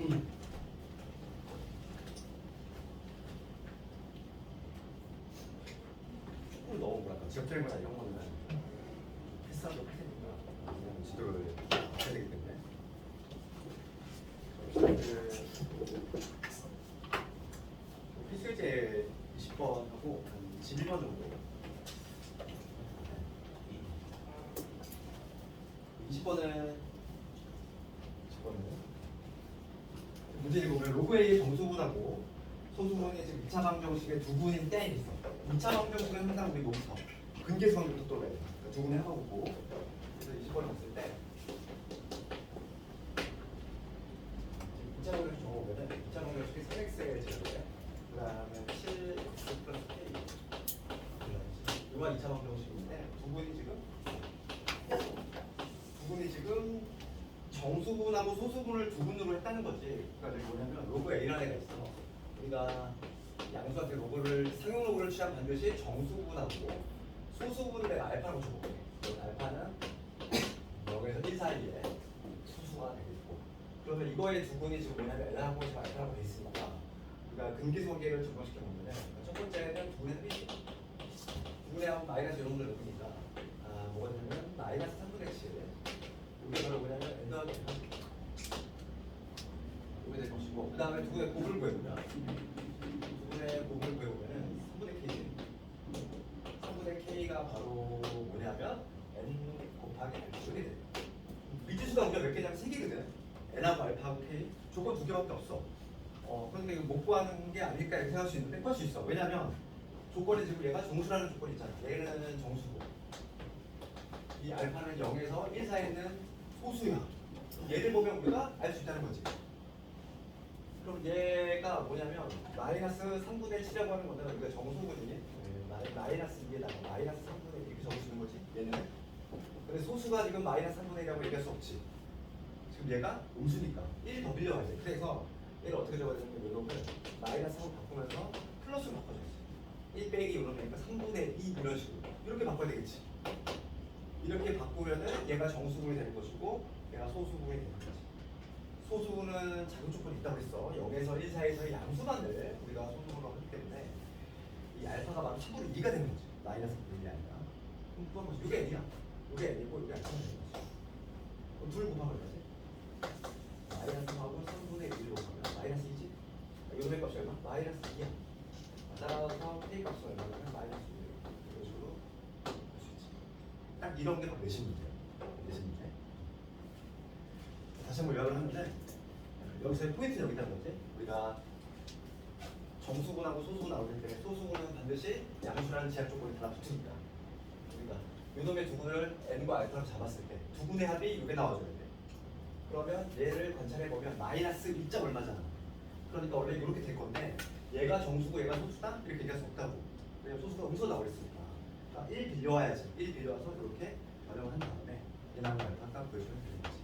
조금 너무 뭐랄까 지역적인 거나 이런 거는 패스하고 할 테니까 그냥 지도를 해야 되기 때문에 필수제 20번하고 한 21번 정도 20번은 문제 보면 로그 A의 정수분하고 소수분의 지금 2차 방정식의 두 분인 땡이 있어. 2차 방정식은 항상 우리 여기서 근계수학부터 떠올려야 돼. 그러니까 두 분의 해보고 그래서 20번을 봤을 때 2차 방정식 적어보면 2차 방정식이 3x의 제곱에 그 다음에 7x 플러스 k 이건 2차 방정식인데 두 분이 지금 정수분하고 소수분을 두 분으로 했다는 거지. 그러니까 뭐냐면 로그 A라는 애가 있어. 우리가 양수한테 로그를 상용 로그를 취하면 반드시 정수분하고 소수분을 내가 알파라고 줘볼게. 알파는 0에서 1 사이에 수수가 되겠고. 그러면 이거의 두 분이 지금 뭐냐면 L하고 알파라고 돼 있으니까 우리가 근기수학계를 적용시켜 보면은 첫 번째는 두 분의 합이지. 두 분의 합은 마이너스 이런 분을 넣으니까 뭐가 되냐면 마이너스 3분의 7. 이게 바로 뭐냐면 n 더하기 이게 될 것이고 그 다음에 두 분의 곱을 구해보면 두 분의 곱을 구해보면은 3분의 k 3분의 k가 바로 뭐냐면 n 곱하기 이렇게 돼. 미지수가 우리가 몇 개냐면 3개거든. n하고 알파하고 k 조건 2개밖에 없어. 그러니까 이거 못 구하는 게 아닐까 이렇게 생각할 수 있는데 구할 수 있어. 왜냐면 조건이 지금 얘가 정수라는 조건이 있잖아. 얘는 정수고 이 알파는 0에서 1 사이에 있는 소수야. 얘를 보면 우리가 알 수 있다는 거지. 그럼 얘가 뭐냐면 마이너스 3분의 7이라고 하는 건데 우리가 정수분이 마이너스 2에다가 마이너스 3분의 1 이렇게 적어주는 거지. 얘는. 근데 소수가 지금 마이너스 3분의 1이라고 얘기할 수 없지. 지금 얘가 음수니까 1 더 빌려가야 돼. 그래서 얘를 어떻게 적어야 되냐면 요놈을 마이너스로 바꾸면서 플러스로 바꿔줘야지. 1 빼기 요놈이니까 3분의 2 이런 식으로 이렇게 바꿔야 되겠지. 이렇게 바꾸면은 얘가 정수분이 될 것이고 얘가 소수분이 되는 거지. 소수분은 자격 조건이 있다고 했어. 0에서 1 사이에서의 양수만을 우리가 소수분으로 하기 때문에 이 알파가 바로 3분의 2가 되는 거지. 마이너스 3분의 1이 아니라. 그럼 그건 뭐지? 이게 n이야. 이게 n이고 이게 알파가 되는 거지. 그럼 둘 곱하면 되지? 마이너스하고 3분의 1을 곱하면 마이너스 2지? 요놈의 값이 얼마? 마이너스 2야. 따라서 k 값은 얼마냐면 마이너스 2. 이런 식으로 딱 이런 게 바로 내신 문제야. 내신 문제. 다시 한번 요약을 하는데 여기서의 포인트는 여기 있다는 거지. 우리가 정수분하고 소수분 나오기 때문에 소수분은 반드시 양수라는 제약 조건이 하나 붙으니까 우리가 요놈의 두 분을 n과 알파로 잡았을 때 두 분의 합이 이게 나와줘야 돼. 그러면 얘를 관찰해보면 마이너스 1점 얼마잖아. 그러니까 원래 이렇게 될 건데 얘가 정수고 얘가 소수다? 이렇게 얘기할 수 없다고. 왜냐면 소수가 음수 나오랬으니까 1 빌려와야지. 1 빌려와서 이렇게 활용을 한 다음에 얘랑 알파 딱 보여주면 되는 거지.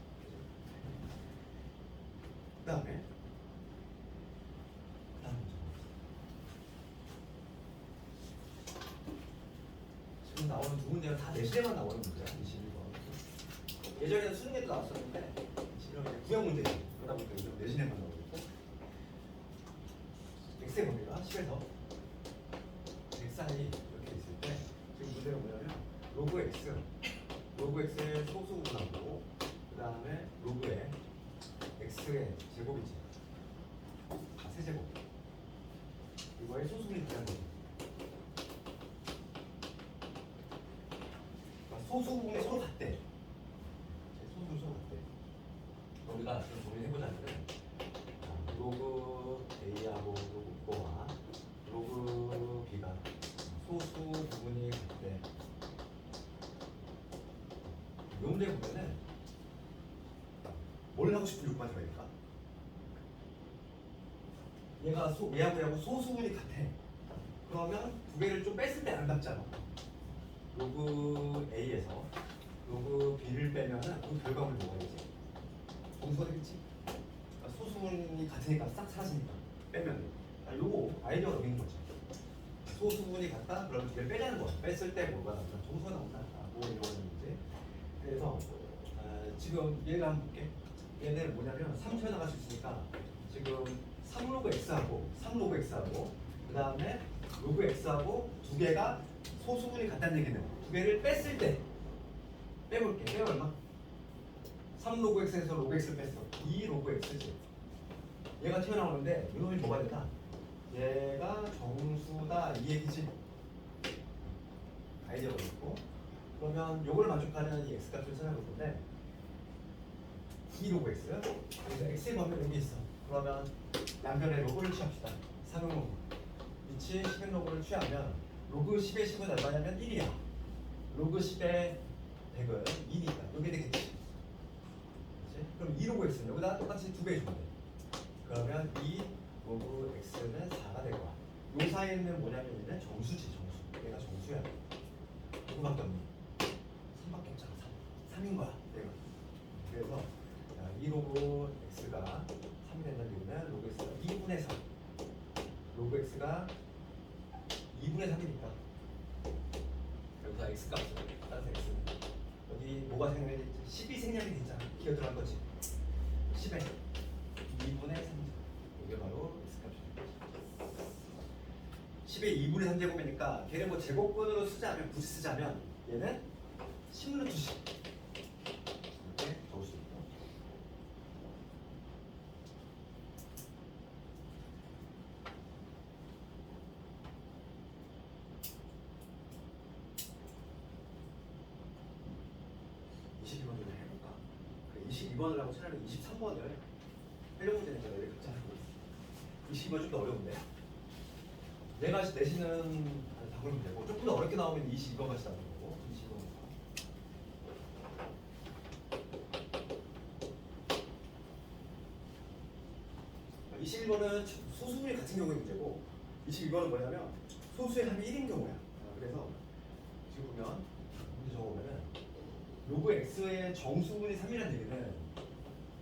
그 다음에 다음 문제. 지금 나오는 두 문제는 다 내신에만 나오는 문제야. 21번. 예전에는 수능에도 나왔었는데 지금 이제 구형 문제지. 그러다 보니까 요즘 내신에만 나오고 있고. x의 범위가 10에서 100 사이 이렇게 있을 때 지금 문제가 뭐냐면 로그 x의 소수분하고 그 다음에 로그의 x의 제곱이지. 세제곱. 이거의 소수분이 있다는 거지. 그러니까 소수분이 서로 같대. 소수분이 서로 같대. 우리가 지금 정리해보자면 로그 A하고 로그 B와 로그 B가 소수 부분이 같대. 이 문제 보면은 뭘 하고 싶은 욕구가 들어있까? 얘하고 소수분이 같아. 그러면 두 개를 좀 뺐을 때 아름답잖아. 로그 A에서 로그 B를 빼면은 그 결과물이 뭐가 되지? 정수가 되겠지. 그러니까 소수분이 같으니까 싹 사라지니까 빼면. 요거 아이디어가 여기 있는 거지. 소수분이 같다? 그러면 두 개를 빼자는 거야. 뺐을 때 뭐가 나온다? 정수가 나온다. 뭐 이런 문제. 그래서 지금 얘를 한번 볼게. 얘는 뭐냐면 3초에 나갈 수 있으니까 지금 3로그 x하고 그 다음에 로그 x하고 두 개가 소수분이 같다는 얘기는 두 개를 뺐을 때 빼볼게. 빼면 얼마? 3로그 x에서 로그 x를 뺐어. 2 로그 x지. 얘가 튀어나오는데 이놈이 뭐가 된다? 얘가 정수다 이 얘기지. 아이디어가 있고 그러면 요걸 만족하는 이 x값을 찾아볼 건데 2 로그 x 그래서 x의 범위가 여기 있어. 그러면 양변의 로그를 취합시다. 3용 로그 위치 10의 로그를 취하면 로그 10의 10은 얼마냐면 1이야. 로그 10의 100은 2니까 여기 되겠지. 그치? 그럼 2 로그 x는 여기다 똑같이 2배 주면 돼. 그러면 2 로그 x는 4가 될 거야. 요 사이에는 뭐냐면 얘는 정수지 정수. 얘가 정수야. 누구밖에 없니? 3밖에 없잖아. 3인 거야. 내가. 그래서 2 로그 x가 3이 된다는 얘기는 로그 x가 2분의 3. 로그 x가 2분의 3이니까 여기서 x 값을 따라서 x 여기 뭐가 생략이 됐지? 10이 생략이 됐잖아. 기어 들어간 거지. 10에 2분의 3. 이게 바로 x 값입니다. 10의 2분의 3제곱이니까 걔를 뭐 제곱근으로 쓰자면 굳이 쓰자면 얘는 10루트 10 이렇게 적을 수 있고 해볼까? 22번을 하고 차라리 23번을 하려고 되니까 내가 각자 하고 있어. 22번 좀 더 어려운데 내가 내시는 바꾸면 되고 조금 더 어렵게 나오면 22번 같이 나오는 거고 22번은 소수의 같은 경우의 문제고 22번은 뭐냐면 소수의 합이 1인 경우야. 그래서 지금 보면 문제 적어보면은 로그 x의 정수분이 3이라는 얘기는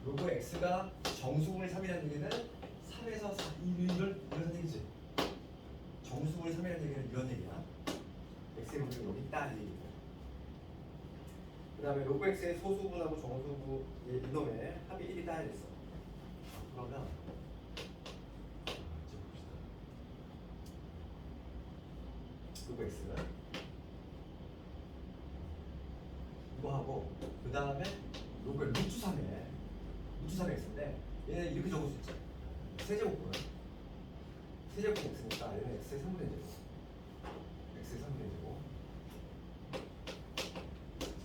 로그 x가 정수분이 3이라는 얘기는 3에서 4 이런 얘기지. 정수분이 3이라는 얘기는 이런 얘기야. x의 분이 여기 있다 이 얘기고. 그 다음에 로그 x의 소수분하고 정수분 이놈의 합이 1이다 이랬어. 그러면 로그 x는 이거 하고 그 다음에 로그 루트 3의 x인데 얘는 이렇게 적을 수 있지. 세제곱은 x니까 얘는 x의 3분의 제곱 x의 3분의 제곱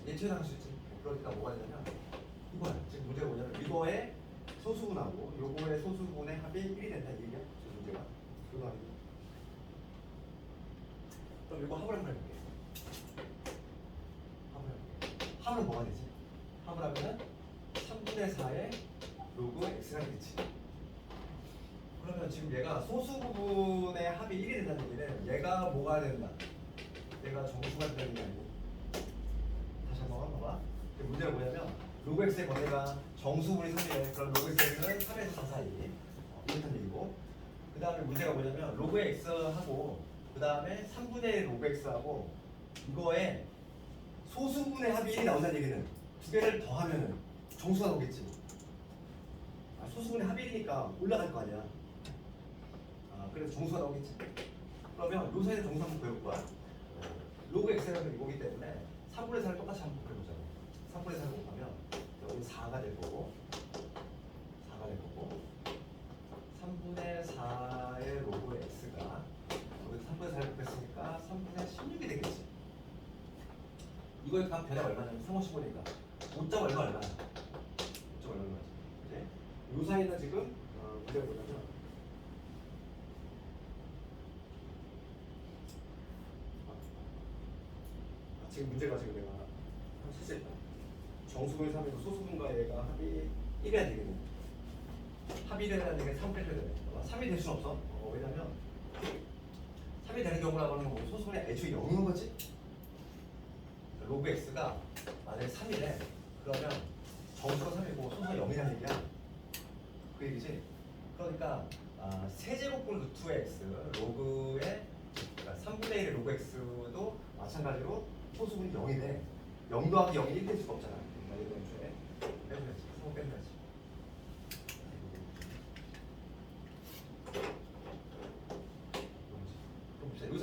얘 튀어나갈 수 있지. 그러니까 뭐가 되냐면 이거야. 지금 문제가 뭐냐면 이거의 소수분하고 요거의 소수분의 합이 1이 된다 이 얘기야. 지금 문제가 그거 아니고 그럼 이거 합을 한번 해볼게. 합은 뭐가 되지? 합을 하면은 3분의 4의 로그 x가 되겠지. 그러면 지금 얘가 소수 부분의 합이 1이 된다는 얘기는 얘가 뭐가 된다? 얘가 정수가 된다는 게 아니고 다시 한번 봐봐. 문제가 뭐냐면 로그 x의 범위가 정수분이 3이래. 그럼 로그 x는 3에서 4 사이 이렇다는 얘기고 그 다음에 문제가 뭐냐면 로그 x하고 그 다음에 3분의 1 로그 x하고 이거에 소수분의 합이 1이 나온다는 얘기는 두 개를 더하면 정수가 나오겠지. 소수분의 합이 1이니까 올라갈 거 아니야. 그래서 정수가 나오겠지. 그러면 요 사이에 정수 한번 구해볼 거야. 로그 x라는 이거기 때문에 3분의 4를 똑같이 한번 곱해보자. 3분의 4를 곱하면 여기 4가 될 거고 3분의 4의 로그 x가 여기 3분의 4를 곱했으니까 3분의 16이 되겠지. 이거의 값 변화가 얼마냐면 3, 5, 15니까 5점 얼마야? 5점 얼마지? 이제 요 사이는 지금 문제가 뭐냐면 지금 문제가 지금 내가 한 실수했다. 정수분의 3에서 소수분과 얘가 합이 1이야 되겠네. 합이 1이라는 얘기는 3 빼줘야 되네. 3이 될 수는 없어. 왜냐면 3이 되는 경우라고 하는 건 소수분이 애초에 0인 거지. 로그 x가 만약에 3이래 그러면 정수가 3이고 소수가 0이라는 얘기야. 그 얘기지. 그러니까 세제곱분 루트 x 로그의 그러니까 3분의 1의 로그 x도 마찬가지로 소수분이 0이래. 0 더하기 0이 1 될 수가 없잖아. 그러니까 이런 애초에 빼줘야지. 3을 빼줘야지. 요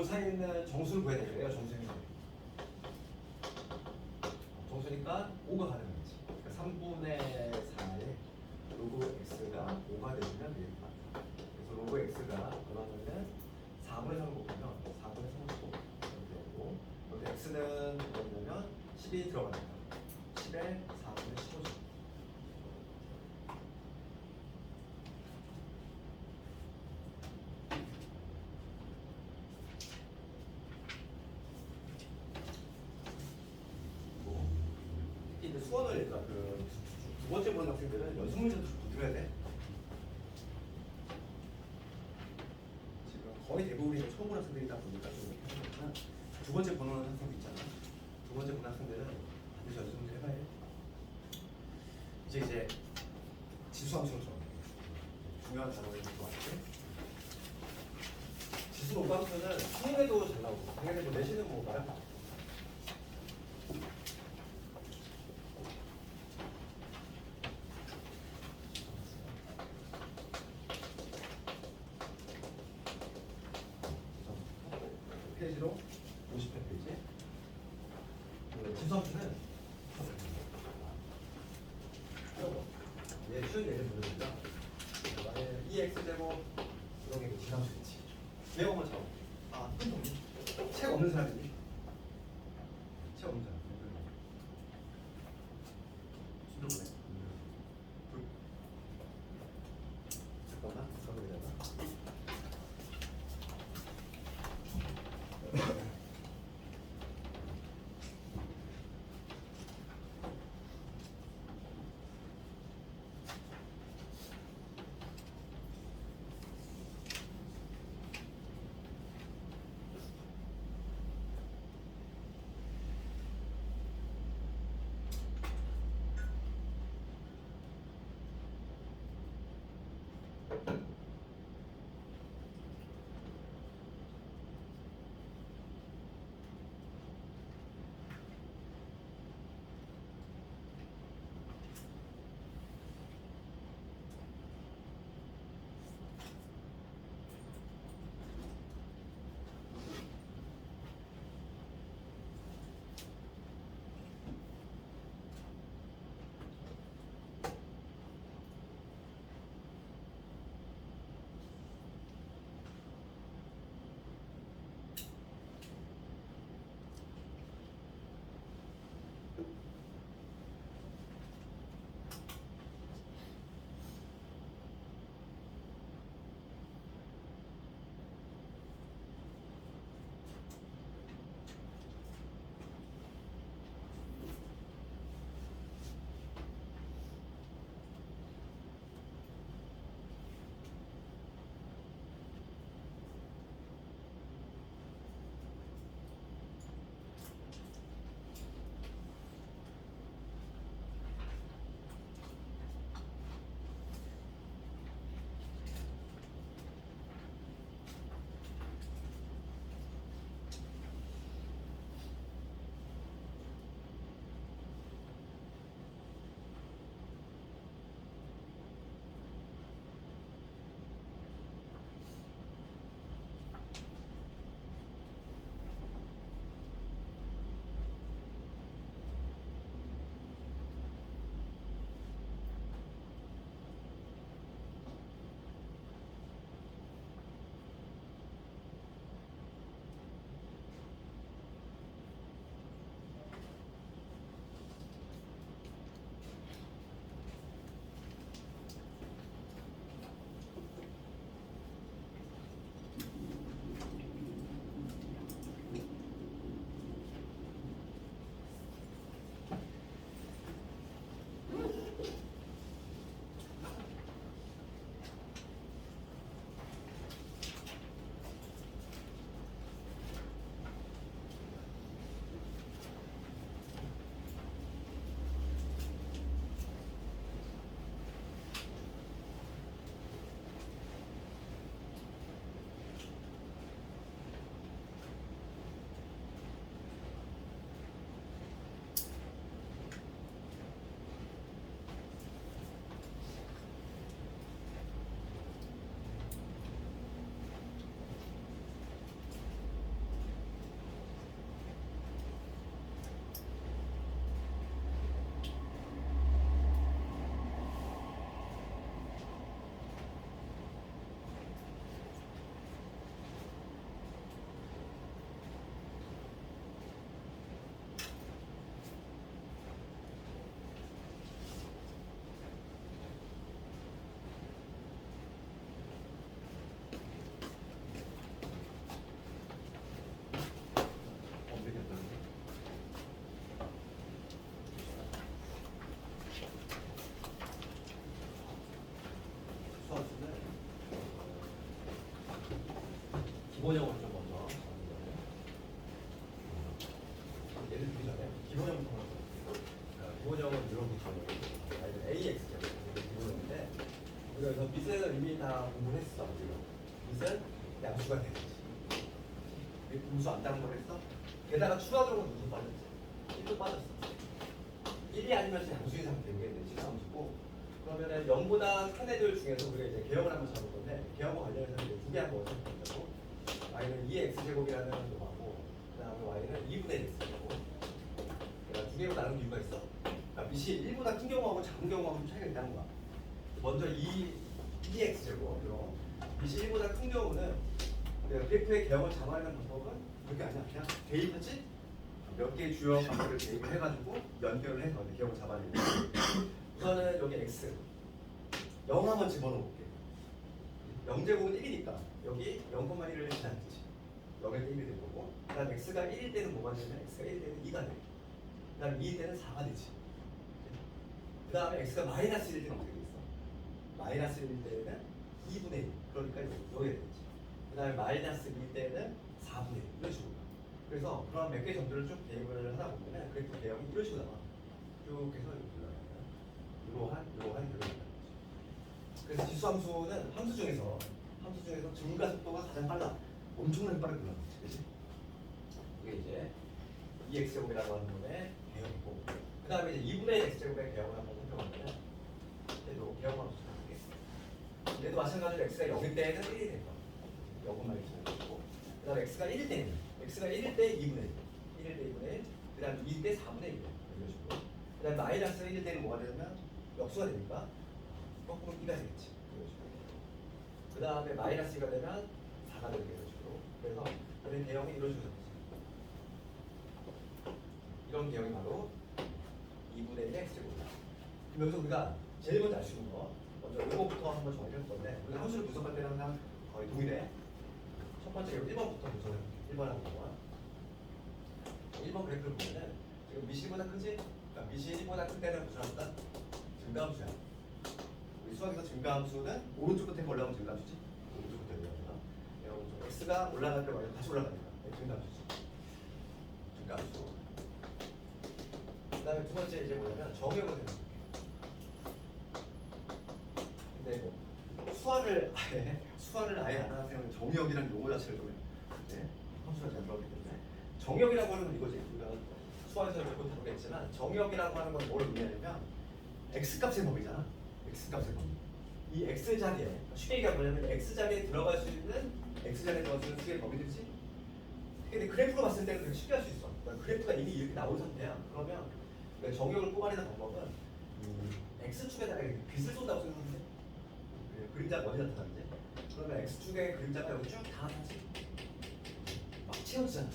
사이에 있는 정수를 구해야 되겠네요. 정수니까 5가 가는 거지. 그러니까 3분의 4에 로그 x가 5가 되면 되겠다. 그래서 로그 x가 얼마냐면 4분의 3을 곱하면 4분의 3을 곱 이렇게 되고, 여기 x는 뭐냐면 10이 들어가니까 10에 4분의 15죠. 이제 수원을 얘들아 두 번째 보는 학생들은 연습 문제도 좀 들어야 돼. 지금 거의 대부분이 처음 보는 학생들이다 보니까 좀 이렇게 하지만 두 번째 보는 학생들 있잖아. 두 번째 보는 학생들은 반드시 연습 문제 해봐야 해. 이제 지수함수는 좀 중요한 단어를 좀 왔지. 지수 로그함수는 수능에도 잘 나오고 당연히 뭐 내신은 뭐 말할 거 없어. 페이지로 50회 페이지. 지수함수는 얘 쉬운 예를 들어보자. 만약에 2x제곱 이런 게 지수함수겠지. 내가 한번 쳐. 책 없는 사람이니? 책 없는 사람. 숨겨보네. 잠깐만. 잠깐만. 기본형은 이런 기본형이고 AX 이게 기본형인데 그래서 밑에는 이미 다 공부했어. 밑은 양수가 되겠지. 음수 안 따는 거랬어? 게다가 추가적으로 무슨 빠졌지? 1도 빠졌어. 1이 아니면 양수인 상태인 게 실수함수고 그러면은 0보다 큰 애들 중에서 우리가 이제 개형을 한번 잡을 건데 개형과 관련해서 이제 두 개 한번 어떻게 y는 2x제곱이라는 놈하고 그 다음에 y는 2분의 x제곱 그러니까 두 개로 나눈 이유가 있어. 그러니까 밑이 1보다 큰 경우하고 작은 경우하고 좀 차이가 있다는 거야. 먼저 2x제곱 이런 밑이 1보다 큰 경우는 그래프의 개형을 잡아내는 방법은 그렇게 아니야. 그냥 대입하지? 몇 개의 주요 값들을 대입을 해가지고 연결을 해서 개형을 잡아내는 거야. 우선은 여기 x 0 한번 집어넣어볼게. 0제곱은 1이니까 여기 0,1을 일단 뜻이 0일 때 1이 될 거고 그 다음 x가 1일 때는 뭐가 되냐면 x가 1일 때는 2가 돼. 그 다음 2일 때는 4가 되지. 그 다음에 x가 마이너스 1일 때는 어떻게 돼 있어? 마이너스 1일 때는 2분의 1 그러니까 여기가 되지. 그 다음에 마이너스 2일 때는 4분의 1 이런 식으로. 그래서 그런 몇 개 점들을 쭉 대입을 하다 보면은 그래프 대형이 이런 식으로 나와. 쭉 해서 이러한 이러한 그래서 지수함수는 함수 중에서 증가 속도가 가장 빨라. 엄청나게 빠르게 올라가지, 그렇지? 이게 이제 2x제곱이라고 하는 놈의 개형이고, 그 다음에 이제 2분의 x제곱의 개형을 한번 살펴보면 얘도 개형을 한번 볼게요. 얘도 마찬가지로 x가 0일 때는 1이 될 거야. 0분만 있고, 그 다음에 x가 1일 때는 x가 1일 때 2분의 1, 1일 때 2분의 1, 그 다음에 2일 때 4분의 1 이런 식으로. 그 다음에 마이너스 1일 때는 뭐가 되냐면 역수가 되니까 거꾸로 2가 되겠지. 그 다음에 마이너스 2가 되면 4가 되게 이런 식으로. 그래서 이런 개형이 이런 식으로 되지. 이런 개형이 바로 2분의 1 x제곱이다. 그럼 여기서 우리가 제일 먼저 알 수 있는 거 먼저 이거부터 한번 정리를 할 건데 우리가 함수를 분석할 때는 항상 거의 동일해. 첫 번째 1번부터 분석을 해볼게. 1번하고 2번. 1번 그래프를 보면은 지금 밑이 1보다 크지? 그러니까 밑이 1보다 큰 때는 무슨 함수다? 증가함수야. 우리 수학에서 증가함수는 오른쪽 끝에 올라오면 증가함수지. 오른쪽 끝에 올라오면 x가 올라갈 때 말이야 다시 올라가니까 증가함수지. 증가함수. 그 다음에 두 번째 이제 뭐냐면 정역을 해볼게. 근데 뭐 수화를 아예 안 하는 생각은 정역이라는 용어 자체를 좀 네? 함수가 잘 들어가기 때문에 정역이라고 하는 건 이거지. 우리가 수화에서 몇 다루겠지만 정역이라고 하는 건 뭘 의미하냐면 x값의 범위잖아. x값의 범위. 이 x 자리에 쉽게 얘기하면 뭐냐면 x 자리에 들어갈 수 있는 수의 범위들이지. 근데 그래프로 봤을 때는 되게 쉽게 할 수 있어. 그러니까 그래프가 이미 이렇게 나온 상태야. 그러면 정역을 뽑아내는 방법은 x축에다가 빛을 쏜다고 생각하는데 그림자가 어디 나타나는지 그러면 x축의 그림자가 여기 쭉 다 나타나지. 막 채워지잖아.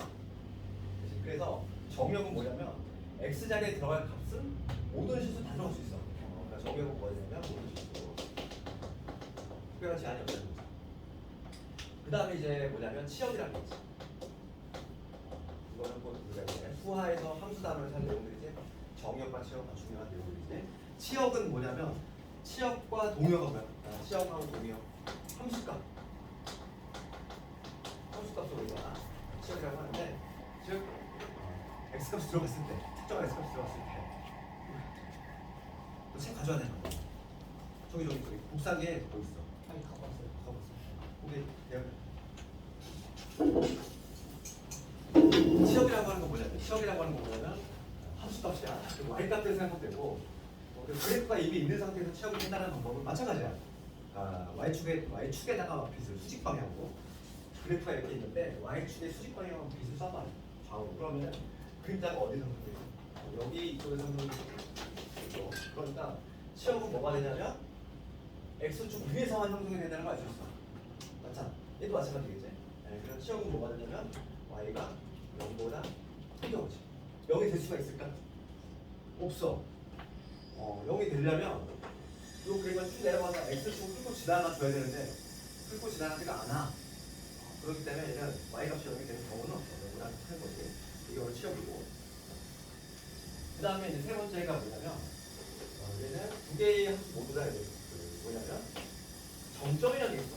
그래서 정역은 뭐냐면 x 자리에 들어갈 값은 모든 실수 다 들어갈 수 있어. 그러니까 정역은 뭐냐면 모든 실수. 특별한 제한이 없다는 거죠. 그 다음에 이제 뭐냐면 치역이라는 게 있지. 이거는 곧 우리가 이제 수화에서 함수 단어를 찾는 내용들이지. 정역과 치역과 중요한 내용들이지. 치역은 뭐냐면 치역과 동역은 뭐야? 치역하고 동역. 함수값. 함수값을 우리가 치역이라고 하는데 즉 x값이 들어갔을 때 특정한 x값이 들어갔을 때 너 책 가져야 되는 거야. 저기 복사기에 뭐 있어? 아니 갖고 왔어요. 거기 치역이라고 하는 건 뭐냐면 치역이라고 하는 건 뭐냐면 함수값이야. y값대로 생각되고 그래프가 이미 있는 상태에서 치역을 한다는 방법은 마찬가지야. y축에다가 빛을 수직 방향으로 그래프가 이렇게 있는데 y축의 수직 방향으로 빛을 쏴봐. 좌우로. 그러면 그림자가 어디 상승돼요? 여기 이쪽에 상승되고 그러니까 치역은 뭐가 되냐면 x축 위에서만 형성이 된다는 걸 알 수 있어. 맞잖아. 얘도 마찬가지겠지. 네, 그래서 치역은 뭐가 되냐면 y가 0보다 큰 경우지. 0이 될 수가 있을까? 없어. 0이 되려면 이 그림을 쭉 내려가서 x축을 뚫고 지나가줘야 되는데 뚫고 지나가지가 않아. 그렇기 때문에 얘는 y값이 0이 되는 경우는 없어. 0보다 큰 거지. 이게 오늘 치역이고. 그 다음에 이제 세 번째가 뭐냐면 얘는 두 개의 함수 모두 다 뭐냐면 정점이라는 게 있어.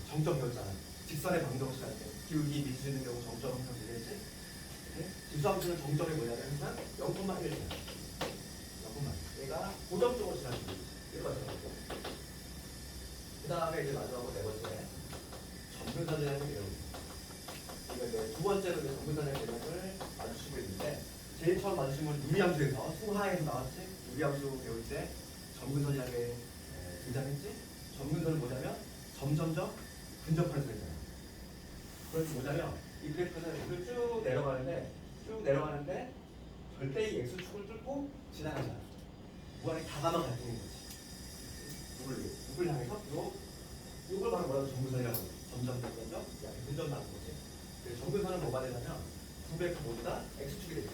정점 배웠잖아. 직선의 방정식 할 때 기울기 미수 있는 경우 정점 형성되겠지. 지수함수는 정점이 뭐냐면 항상 0,1이에요. 0,1. 얘가 고정적으로 지나치고 이거 마찬가지고. 그 다음에 이제 마지막으로 네 번째 점근선이라는 개념이 이거 이제 두 번째로 이제 점근선의 개념을 마주치고 있는데 제일 처음 마주친 건 유리함수에서 수하에서 나왔지. 유리함수 배울 때 점근선이라는 게 등장했지. 점근선은 뭐냐면 점점점 근접하는 소리잖아. 그래서 뭐냐면 이 그래프는 이걸 쭉 내려가는데 절대 이 x축을 뚫고 지나가지 않아. 무한히 다가만 갈등인 거지. 누굴 향해서 요걸 바로 뭐라고 점근선이라고 하죠. 점점 약간 근접 나는 거지. 그래서 점근선은 뭐가 되냐면 두 그래프 모두 다 x축이 되죠.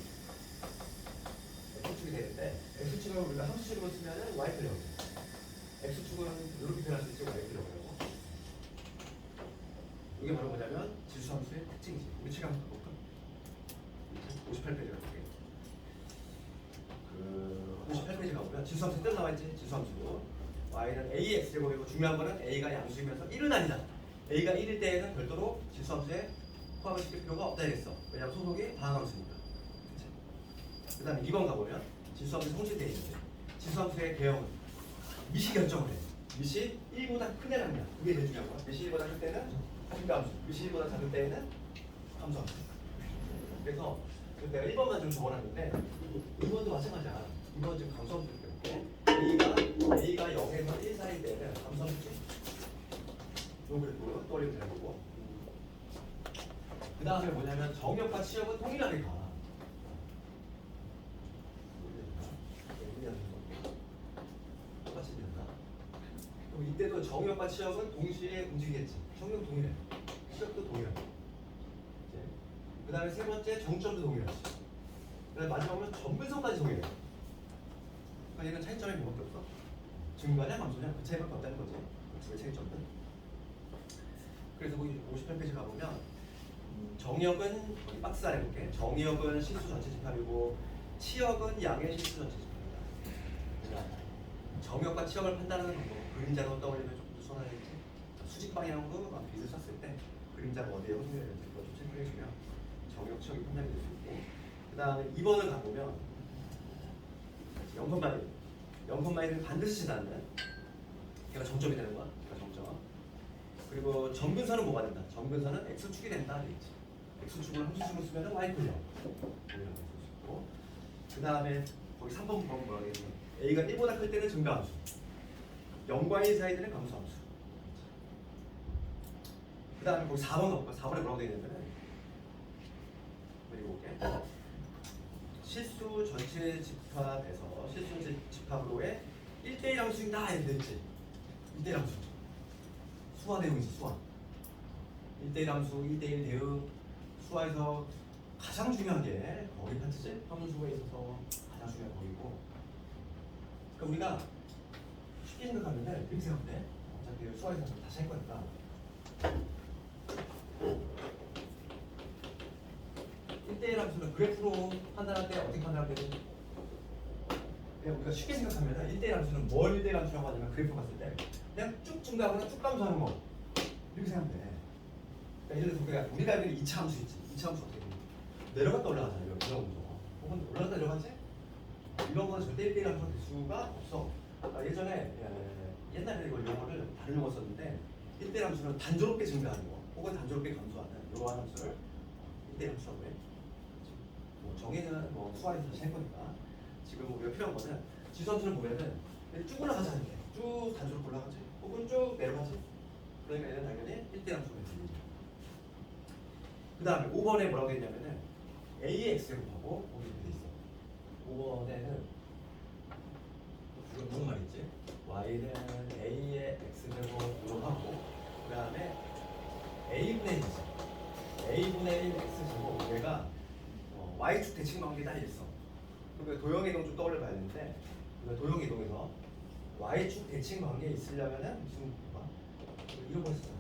x축이 되는데 x축을 우리가 함수식으로 쓰면은 y표라고 해요. x축은 이렇게 표현할 수 있지 y표라고 해요. 이게 바로 뭐냐면 지수함수의 특징이지. 우리 책 한번 볼까? 58페이지 갈게. 그 58페이지 가보면 지수함수 뜻 나와 있지. 지수함수. y는 ax 제곱이고 중요한 거는 a가 양수이면서 1은 아니다. a가 1일 때에는 별도로 지수함수에 포함을 시킬 필요가 없다 이랬어. 왜냐면 소속이 다항함수니까. 그 다음에 2번 가보면 지수함수 성질되어 있는데 지수함수의 개형은 미시 결정을 해. 미시 1보다 크냐 작냐. 그게 제일 중요한 거야. 미시 1보다 클 때는 함수, 미시 1보다 작을 때에는 함수함수. 그래서 내가 1번만 좀 적어놨는데 2번도 마찬가지야. 2번 지금 감수함수 때문에 A가 0에서 1 사이일 때는 감수함수지. 요 그래프 떠올리면 되는 거고. 그 다음에 뭐냐면 정역과 치역은 동일하게 가. 똑같이 된다. 그럼 이때도 정역과 치역은 동시에 움직이겠지. 정역 동일해. 치역도 동일하고. 그 다음에 세 번째 정점도 동일하지. 그 다음에 마지막으로 점근선까지 동일해. 그러니까 얘는 차이점이 뭐밖에 없어? 증가냐 감소냐 그 차이밖에 없다는 거지. 그 차이점은. 그래서 거기 58페이지 가보면 정역은 여기 박스 안에 볼게. 정역은 실수 전체 집합이고 치역은 양의 실수 전체 집합이다. 정역과 치역을 판단하는 방법 그림자로 떠올리면 좀 수월하겠지. 수직 방향으로 빗을 쳤을 때 그림자가 어디에 형성이 되는지 그걸 좀 체크해 주면 정역 치역이 판단이 될 수 있고. 그 다음에 2번을 가보면 0,1을 반드시 지나는 걔가 정점이 되는 거야. 걔가 정점. 그리고 점근선은 뭐가 된다? 점근선은 x축이 된다. 되겠지. x축을 함수식으로 쓰면 y표죠. 그 다음에 거기 3번 보면 뭐라 그러냐면 a가 1보다 클 때는 증가함수, 0과 1 사이 되는 감소함수. 그 다음에 거기 4번 가볼까? 4번에 뭐라고 되어 있냐면 그리고 볼게. 실수 전체 집합에서 실수 전체 집합으로의 1대1 함수인다 이렇게 됐지. 1대1 함수. 수화 대응이지 수화. 1대1 함수, 1대1 대응. 수화에서 가장 중요한 게 거기 파트지. 함수에 있어서 가장 중요한 거기고. 그러니까 우리가 쉽게 생각하면 이렇게 생각하면 돼. 어차피 수화에서 다시 할 거니까. 1대1 함수는 그래프로 판단할 때 어떻게 판단할 때는 그냥 우리가 쉽게 생각하면 1대1 함수는 뭘 1대1 함수라고 하냐면 그래프 봤을 때 그냥 쭉 증가하거나 쭉 감소하는 거 이렇게 생각하면 돼. 그러니까 예를 들어서 우리가 알기로 2차 함수 있지. 2차 함수 어떻게 돼? 내려갔다 올라가잖아. 이런 정도. 혹은 올라갔다 내려가지? 이런 거는 절대 1대1 함수가 될 수가 없어. 예전에 옛날에 이걸 용어를 다른 용어 썼는데 1대1 함수는 단조롭게 증가하는 거 혹은 단조롭게 감소하는 이러한 함수를 1대1 함수라고 해. 뭐 정의는 뭐 수화에서 다시 할 거니까 지금 우리가 필요한 거는 지수함수를 보면은 쭉 올라가지 않게 쭉 단조롭게 올라가지 혹은 쭉 내려가지. 그러니까 얘는 당연히 1대1 함수가 되지. 그 다음에 5번에 뭐라고 되어 있냐면은 A의 X제곱하고 거기 돼 있어. 5번에는 이건 무슨 말이지? Y는 A의 X제곱으로 하고 그 다음에 A분의 1이지. A분의 1 X제곱 얘가 Y축 대칭 관계에 딱 있어. 그러니까 도형이동 좀 떠올려 봐야 되는데 도형이동에서 Y축 대칭 관계에 있으려면은 무슨 봐? 이런 거 있어.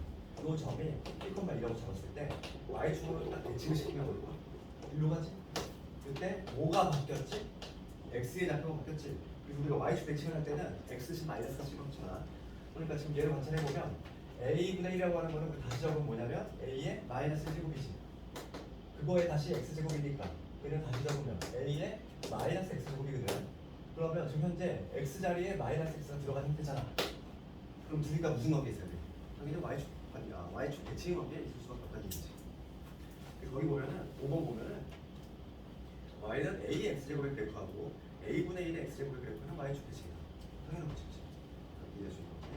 이 점이 1,1이라고 잡았을 때 Y축으로 딱 대칭을 시키면 어디고? 일로 가지? 그때 뭐가 바뀌었지? X의 좌표가 바뀌었지? 그래서 우리가 Y축 대칭을 할 때는 X신 마이너스 찍었잖아. 그러니까 지금 얘를 관찰해보면 A분의 1이라고 하는 거는 그 다시 적으면 뭐냐면 A의 마이너스 제곱이지. 그거에 다시 X제곱이니까 그냥 다시 적으면 a의 마이너스 x제곱이거든. 그러면 지금 현재 x 자리에 마이너스 x가 들어간 형태잖아. 그럼 두니까 무슨 관계 있어야 돼? 당연히 y축 관계야. y축 대칭 관계에 있을 수밖에 없다는 얘기지. 그래서 거기 보면은 5번 보면은 y는 a의 x제곱의 그래프하고 a분의 1의 x제곱의 그래프는 y축 대칭이다. 당연한 거지. 이해할 수 있는 거지.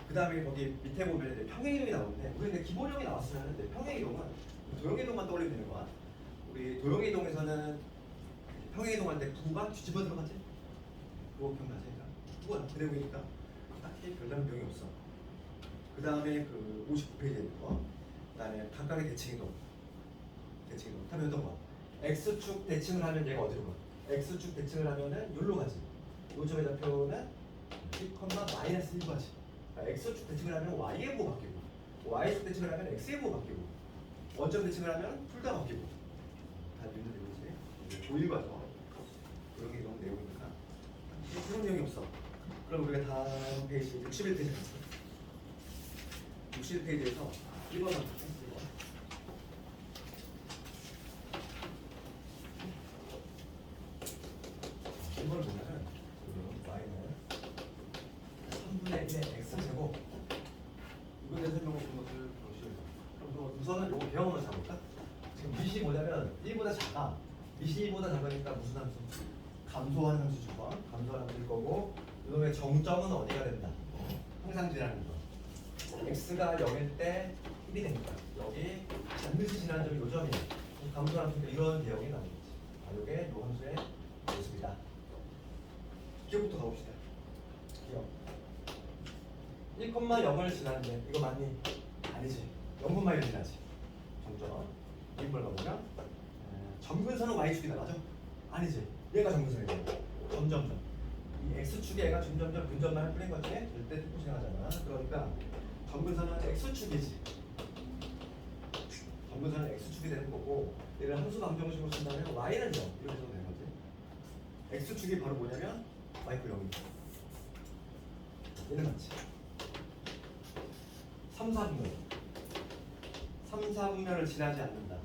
그 다음에 거기 밑에 보면 이제 평행이동이 나오는데 우리 근데 기본형이 나왔으면 하는데 평행이동은 도형이동만 떠올리면 되는 거야. 우리 도형이동에서는 평행이동할 때 부가 뒤집어 들어갔지? 그거 기억나지? 부가 그대로니까 딱히 별다른 비용이 없어. 그 다음에 그 59페이지에 있는 거. 그 다음에 각각의 대칭이동. 대칭이동. 답이 어떤 거? x축 대칭을 하면 얘가 어디로 가? x축 대칭을 하면은 여기로 가지. 요점의 좌표는 1, 마이너스 1로 가지. 그러니까 x축 대칭을 하면 y의 부호 바뀌고 y축 대칭을 하면 x의 부호 바뀌고 원점 대칭을 하면 둘 다 바뀌고 다 있는 내용이지. 조일 과정. 그런 게 너무 내용이니까 그런 내용이 없어. 그럼 우리가 다음 페이지 61페이지 갔어. 61페이지에서 1번 한번 볼게. 1번 보면은 y는 3분의 1의 x제곱 이거에 대해서 설명을 본 것을 보시면 그럼 우선은 요거 배워만 잡을까? 지금 미시 뭐냐면 1보다 작아. 미시 1보다 작으니까 무슨 함수? 감소하는 함수 줄 거야. 감소하는 함수일 거고 이놈의 정점은 어디가 된다? 항상지라는 거. x가 0일 때 1이 되니까 여기 반드시 지나는 점이 요점이야. 감소하는 함수니까 이런 대형이 나오는 거지. 이게 요 함수의 모습이다. 기억부터 가봅시다. 기억. 1,0을 지나는데 이거 맞니? 아니지. 0,1을 지나지. 정점. 이걸 가보면 점근선은 y축이다. 맞아? 아니지. 얘가 점근선이고 점점점. 이 x축에 얘가 점점점 근접만 할 뿐인 거지. 절대 뜻고 진행하잖아. 그러니까 점근선은 x축이지. 점근선은 x축이 되는 거고 얘를 함수 방정식으로 쓴다면 y는 0 이렇게 써도 되는 거지. x축이 바로 뭐냐면 y가 0이다. 얘는 맞지. 3, 4분면 3, 4분면을 지나지 않는다.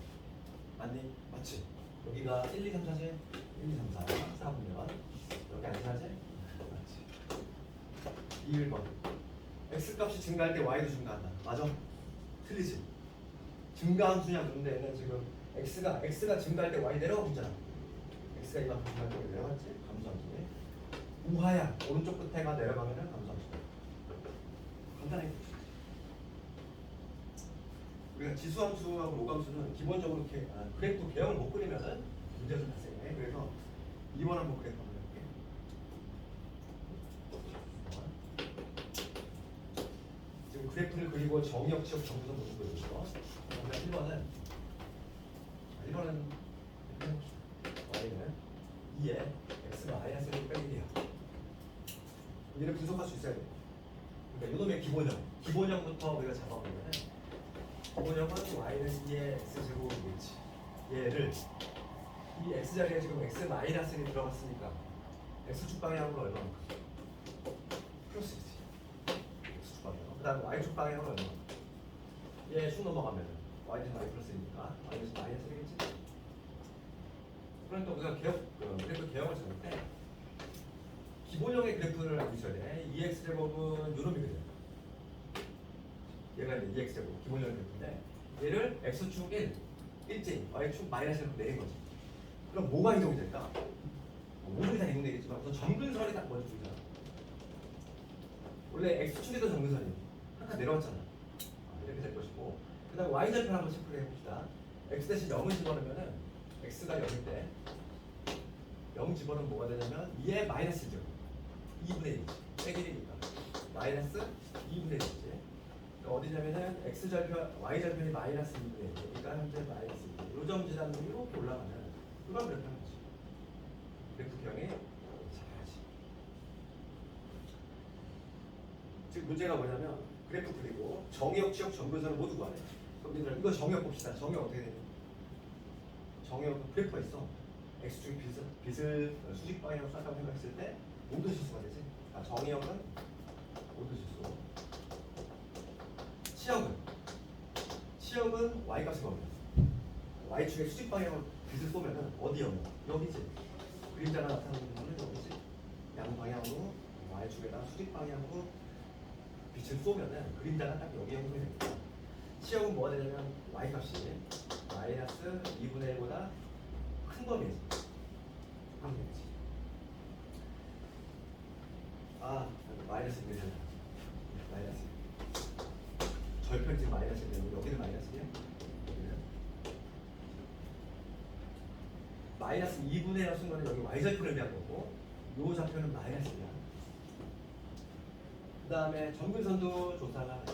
맞니? 맞지. 여기가 1, 2, 3, 4지? 1, 2, 3, 4, 4분면 여기 안 지나지? 맞지. 1번 x값이 증가할 때 y도 증가한다. 맞아? 틀리지? 증가함수냐 그런데 얘는 지금 x가 증가할 때 y 내려가고 있잖아. x가 이만큼 증가할 때 내려갔지? 감소함수네. 우하야 오른쪽 끝에가 내려가면은 감소함수. 간단하게 우리가 지수함수하고 로감수는 기본적으로 이렇게 그래프 개형을 못 그리면은 문제가 좀 발생해. 그래서 2번 한번 그래프 한번 해볼게. 지금 그래프를 그리고 정의역, 지역, 정부선 모습 보여줬어. 그러면 1번은 y는 2에 x가 마이너스 1을 빼기야. 얘를 분석할 수 있어야 돼. 그러니까 이놈의 기본형부터 우리가 잡아보면은 기본형은 y는 2의 x제곱이겠지. 얘를 이 x자리에 지금 x 마이너스 1이 들어갔으니까 x축 방향으로 얼마나 플러스 1지. x축 방향. 그 다음에 y축 방향으로 얼마나 얘축 넘어가면은 y는 y 플러스 1이니까 y는 마이너스 1이겠지. 그러니까 우리가 그래프 개형을 잡을 때 기본형의 그래프를 알고 있어야 돼. 2x제곱은 요놈이거든. 얘가 이제 2x제곱 기본형의 그래프인데 얘를 x축 1, 일제히 y축 마이너스 1로 내린 거지. 그럼 뭐가 이동이 될까? 모든 게 다 이동되겠지만 우선 점근선이 딱 먼저 보이잖아. 원래 x축에도 점근선이 한 칸 내려왔잖아. 이렇게 될 것이고 그 다음에 y절편 한번 체크를 해봅시다. x 대신 0을 집어넣으면은 x가 0일 때 0 집어넣으면 뭐가 되냐면 2의 마이너스 1죠. 2분의 1이지. 빼기 1이니까 마이너스 2분의 1이지. 그러니까 어디냐면은 x절편, y절편이 마이너스 2분의 1. 그러니까 현재 마이너스 2. 요점 지나면 이렇게 올라가면 그런 그래프 하는 거지. 그래프형이 잡아야지. 지금 문제가 뭐냐면 그래프 그리고 정의역, 지역, 점근선을 모두 구하래. 그럼 얘들아 이거 정의역 봅시다. 정의역 어떻게 되냐? 정의역 그래프가 있어. x축이 빛을 수직 방향으로 쐈다고 생각했을 때 모두 실수가 되지. 정의역은 모두 실수. 치역은 y값이 거면 y축의 수직 방향으로 빛을 쏘면은 어디요? 여기지. 그림자가 나타나는 거는 여기지. 양방향으로 y축에다가 수직 방향으로 빛을 쏘면은 그림자가 딱 여기에 형성이 됩니다. 시험은 뭐가 되냐면 y값이 마이너스 2분의 1보다 큰 범위지. 하면 되지. 아, 마이너스 1이잖아. 마이너스 1. 절편 지금 마이너스 1이고 여기는 마이너스 1이야. 여기는 마이너스 2분의 1 순간은 여기 y절편을 의미한 거고 요 좌표는 마이너스 1이야. 그 다음에 점근선도 조사가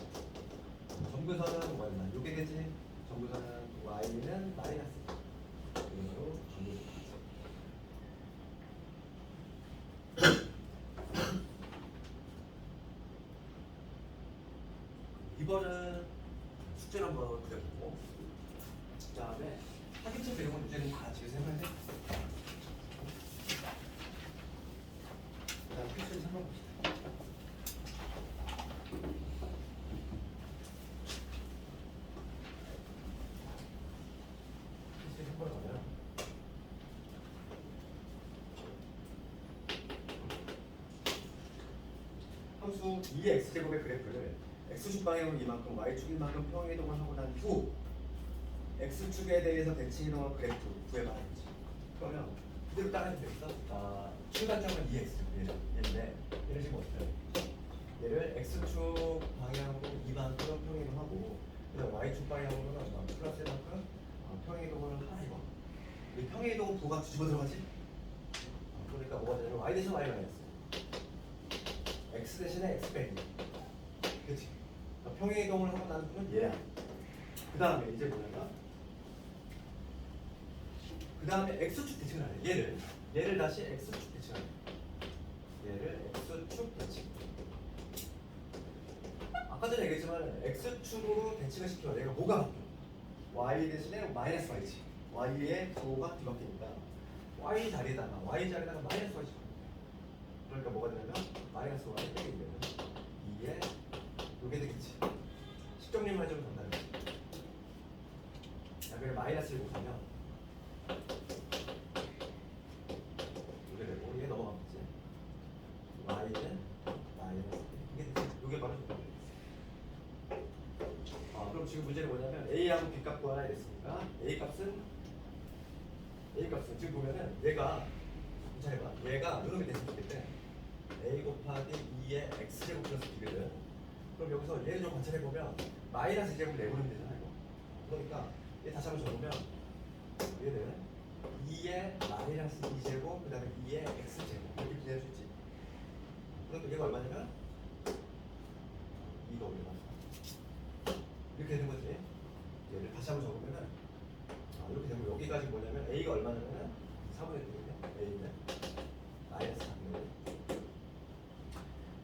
점근선은 뭐였나? 요게 되지. 점근선은 y는 마이너스 1. 이거로 점근선. 이번은 숙제를 한번 그려보고 그 다음에 확인책 그리고 문제는 다 같이 생각해. 그 다음 필수를 설명봅시다. 필수를 설명하면 함수 2x제곱의 그래프를 x축 방향으로 이만큼 y축 평행이동을 하고 난 후 x축에 대해서 대칭 이동한 그래프 구해봐야지. 그러면 그대로 따라해도 되겠어? 출발점은 2x 얘인데 얘를 지금 어떻게 해? 얘를 x축 방향으로 이만큼 평행이동하고 그다음 y축 방향으로는 플러스 이만큼 평행이동을 하나 이거. 이 평행이동은 부호가 뒤집어 들어가지? 그러니까 뭐가 되냐면 y 대신 y가 되겠어. x 대신에 x 빼기. 그치? 평행이동을 하고 나는 부분 얘야. 그 다음에 이제 뭐냐면 그 다음에 x축 대칭을 하래. 얘를 다시 x축 대칭하래. 얘를 x축 대칭. 아까 전에 얘기했지만 x축으로 대칭을 시키면 얘가 뭐가 바뀌어? y 대신에 마이너스 y지. y의 부호가 뒤바뀌니까 y 자리에다가 마이너스 y 지. 그러니까 뭐가 되냐면 마이너스 y 빼기 되면 2에 요게 되겠지. 식정리만 좀 간단해. 자, 그래 마이너스를 곱하면 요게 되고 얘 넘어가겠지. y는 마이너스 이게 되지. 요게 바로 정답이 되겠어. 그럼 지금 문제는 뭐냐면 a하고 b 값 구하라 이랬으니까 a 값은 지금 보면은 얘가 잘해봐. 얘가 요놈이 됐을 때 a 곱하기 2의 x제곱 플러스 b거든. 그럼 여기서 얘를 좀 관찰해보면 마이너스 제곱 내보내면 되잖아 이거. 그러니까 얘 다시 한번 적으면 얘는 2의 마이너스 2제곱 그 다음에 2의 x제곱 이렇게 기재할 수 있지. 그러니까 얘가 얼마냐면 이거 올려놨어. 이렇게 되는 거지. 얘를 다시 한번 적으면은 이렇게 되면 여기까지 뭐냐면 a가 얼마냐면은 4분의 1이거든요. a는 마이너스 3분의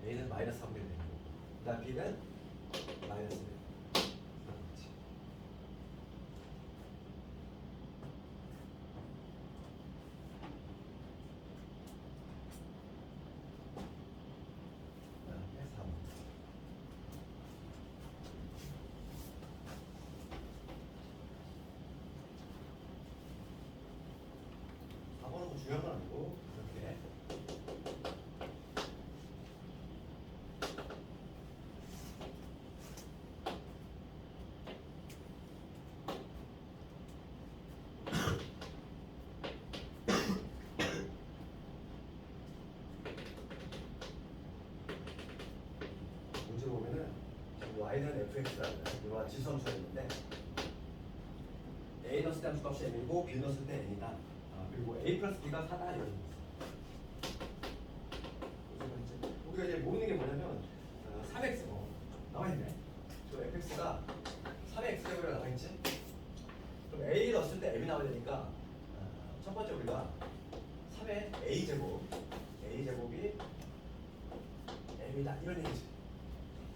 1. a는 마이너스 3분의 1. 그 다음 b는 마이너스 1. 중요한 건 아니고 이렇게 문제 보면은 y는 fx라는 이러한 지수함수가 있는데 a 넣었을 때 함수값이 n이고 b 넣었을 때 n이다. 그리고 a 플러스 b가 4다 이런 거. 우리가 이제 모르는 게 뭐냐면 3x 나와 있네. 저 fx가 3의 x제곱이라고 나와 있지. 그럼 a 넣었을 때 m이 나와야 되니까 첫 번째 우리가 3의 a제곱이 m이다 이런 얘기지.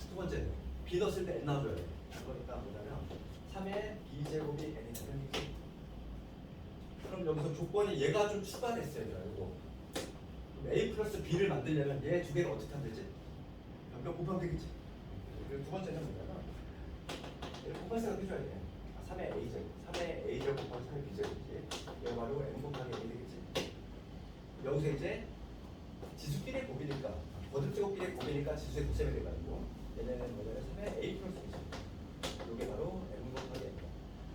두 번째 b 넣었을 때 n 나와줘야 돼. 그러니까 뭐냐면 3의 b제곱이 n이다 이런 얘기지. 그럼 여기서 조건이 얘가 좀 추가됐어요. 이거 a 플러스 b를 만들려면 얘 두 개를 어떻게 하면 되지? 몇 곱하면 되겠지. 그리고 두 번째는 뭐냐면 얘를 곱할 생각 해줘야 돼. 3의 a제곱 곱하기 3의 b제곱이지. 얘가 바로 n 곱하기 n이 되겠지. 여기서 이제 지수끼리의 곱이니까 거듭제곱끼리의 곱이니까 지수의 곱셈이 돼가지고 얘는 뭐냐면 3의 a 플러스 b. 이게 바로 n 곱하기 n이다.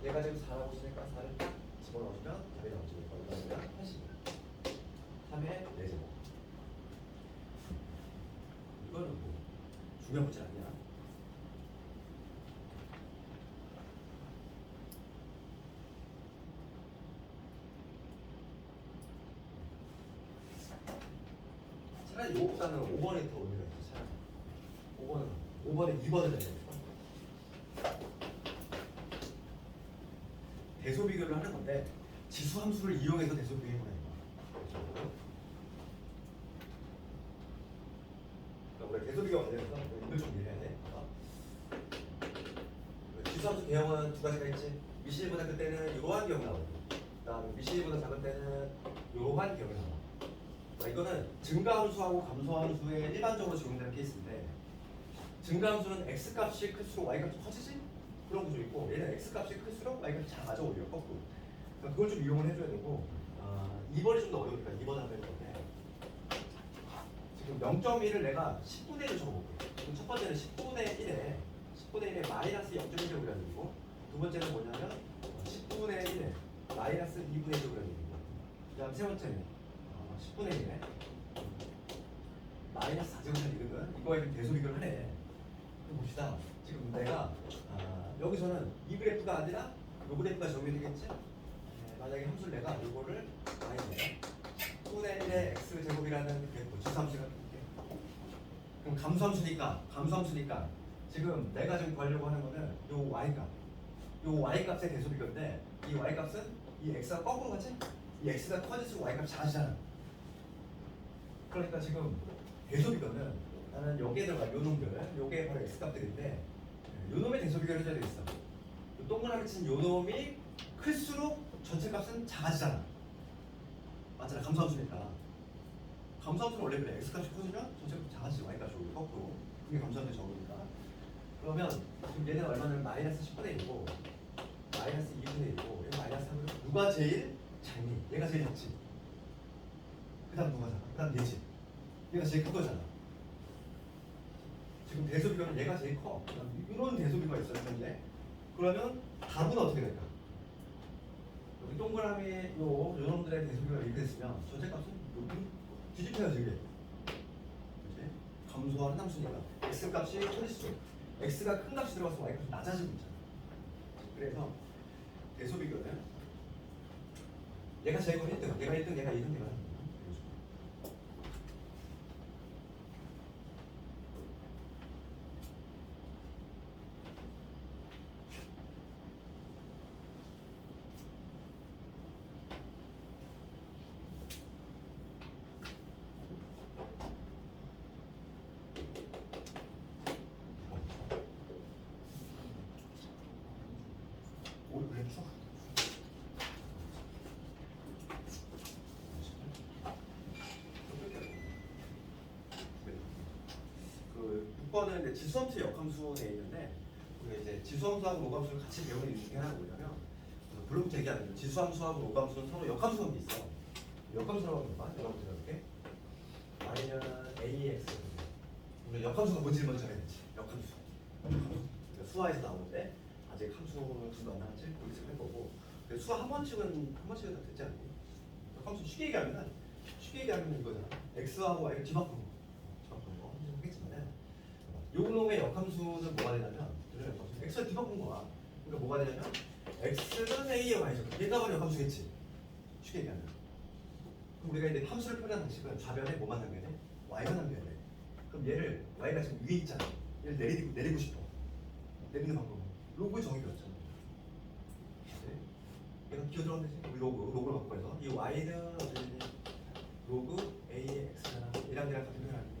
얘가 지금 4라고 쓰니까 4를 딱 집어넣으면 답이 나오죠. 얼마냐? 80. 3의 4제곱. 이거는 뭐 중요한 문제 아니야. 차라리 이거보다는 5번에 더 의미가 있어. 차라리 5번에 2번을 해야 돼. 대소 비교를 하는 건데 지수 함수를 이용해서 대소 비교해 보는 거야. 그러니까 우리가 대소 비교 관련해서 이걸 좀 이해해야 돼. 지수 함수 개형은 두 가지가 있지. 미실보다 그때는 이러한 기억 나오고, 그다음에 미실보다 작을 때는 이러한 기억이 나와. 이거는 증가함수하고 감소함수에 일반적으로 적용되는 케이스인데, 증가함수는 x값이 클수록 y값이 커지지? 그런 구조 있고, 얘는 x값이 클수록 y값이 작아져 오히려 거꾸로. 그러니까 그걸 좀 이용을 해줘야 되고, 2번이 좀 더 어려우니까 2번 하면 되는데, 지금 0.1을 내가 10분의 1을 적어볼게요. 그럼 첫 번째는 10분의 1에 마이너스 0.1제곱이라는 얘기고, 두 번째는 뭐냐면 10분의 1에 마이너스 2분의 1제곱이라는 얘기고, 그 다음 세 번째는 10분의 1에 마이너스 4제곱이라는 얘기는 이거에 좀 대소 비교를 하네. 그럼 봅시다. 지금 내가 여기서는 이 그래프가 아니라 이 그래프가 적용이 되겠지? 만약에 함수를 내가 이거를 마이너스 10분의 1의 x제곱이라는 그래프 지수함수가 그럼 감수함수니까 지금 내가 지금 구하려고 하는 거는 요 y값의 대소 비교인데, 이 y값은 이 x가 거꾸로 가지? 이 x가 커질수록 y값이 작아지잖아. 그러니까 지금 대소 비교는 나는 여기에 들어가 요 놈들, 요게 바로 x값들인데 요 놈의 대소 비교를 해줘야 되겠어. 요 동그라미 친 요 놈이 클수록 전체 값은 작아지잖아. 맞잖아. 감소함수니까. 감소함수는 원래 그래. x값이 커지면 전체 값이 작아지지. y값이 오히려 거꾸로. 그게 감소함수의 적으니까. 그러면 지금 얘는 얼마냐면 마이너스 10분의 1이고 마이너스 2분의 1이고 얘 마이너스 3분의 1. 누가 제일 작니? 얘가 제일 작지. 그 다음 누가 작아? 그 다음 얘지. 얘가 제일 큰 거잖아. 지금 대소 비교는 얘가 제일 커. 이런 대소 비교가 있어요. 현재. 그러면 답은 어떻게 될까? 여기 동그라미 요 놈들의 대소 비교가 이렇게 됐으면 전체 값은 여기 뒤집혀야지 이게. 그렇지? 감소하는 함수니까 x 값이 커질수록 x가 큰 값이 들어가서 y 값이 낮아지고 있잖아. 그래서 대소 비교는 얘가 제일 커 1등, 얘가 1등, 얘가 2등, 얘가 3등. 그 6번은 이제 지수함수 역함수에 있는데, 우리가 이제 지수함수하고 로함수를 같이 배우는 이유 중에 하나가 뭐냐면, 블록 제기하는 지수함수하고 로함수는 서로 역함수가 있어. 역함수라고 하는 거야. 역함수가 이렇게 y는 ax. 우리 역함수가 뭔지 먼저 해야 되지. 역함수. 그러니까 수화에서 나오는데 아직 함수는 두도 안 나왔지. 거기서 할 거고. 수화 한 번씩은 다 됐지 않니? 역함수 쉽게 얘기하면 이거잖아. x하고 y를 뒤바꾸는 거. 하겠지만은 요 놈의 역함수는 뭐가 되냐면 x를 뒤바꾼 거야. 그러니까 뭐가 되냐면 x는 a의 y죠. 얘가 바로 역함수겠지. 쉽게 얘기하면. 그럼 우리가 이제 함수를 표현하는 방식은 좌변에 뭐만 남겨야 돼? y만 남겨야 돼. 그럼 얘를 y가 지금 위에 있잖아. 얘를 내리고 싶어. 내리는 방법은 로그의 정의 배웠잖아. 얘가 기어들어가면 되지. 우리 로그를 바꿔서 이 y는 어쨌든 로그 a의 x잖아. 얘랑 같은 표현 아니니?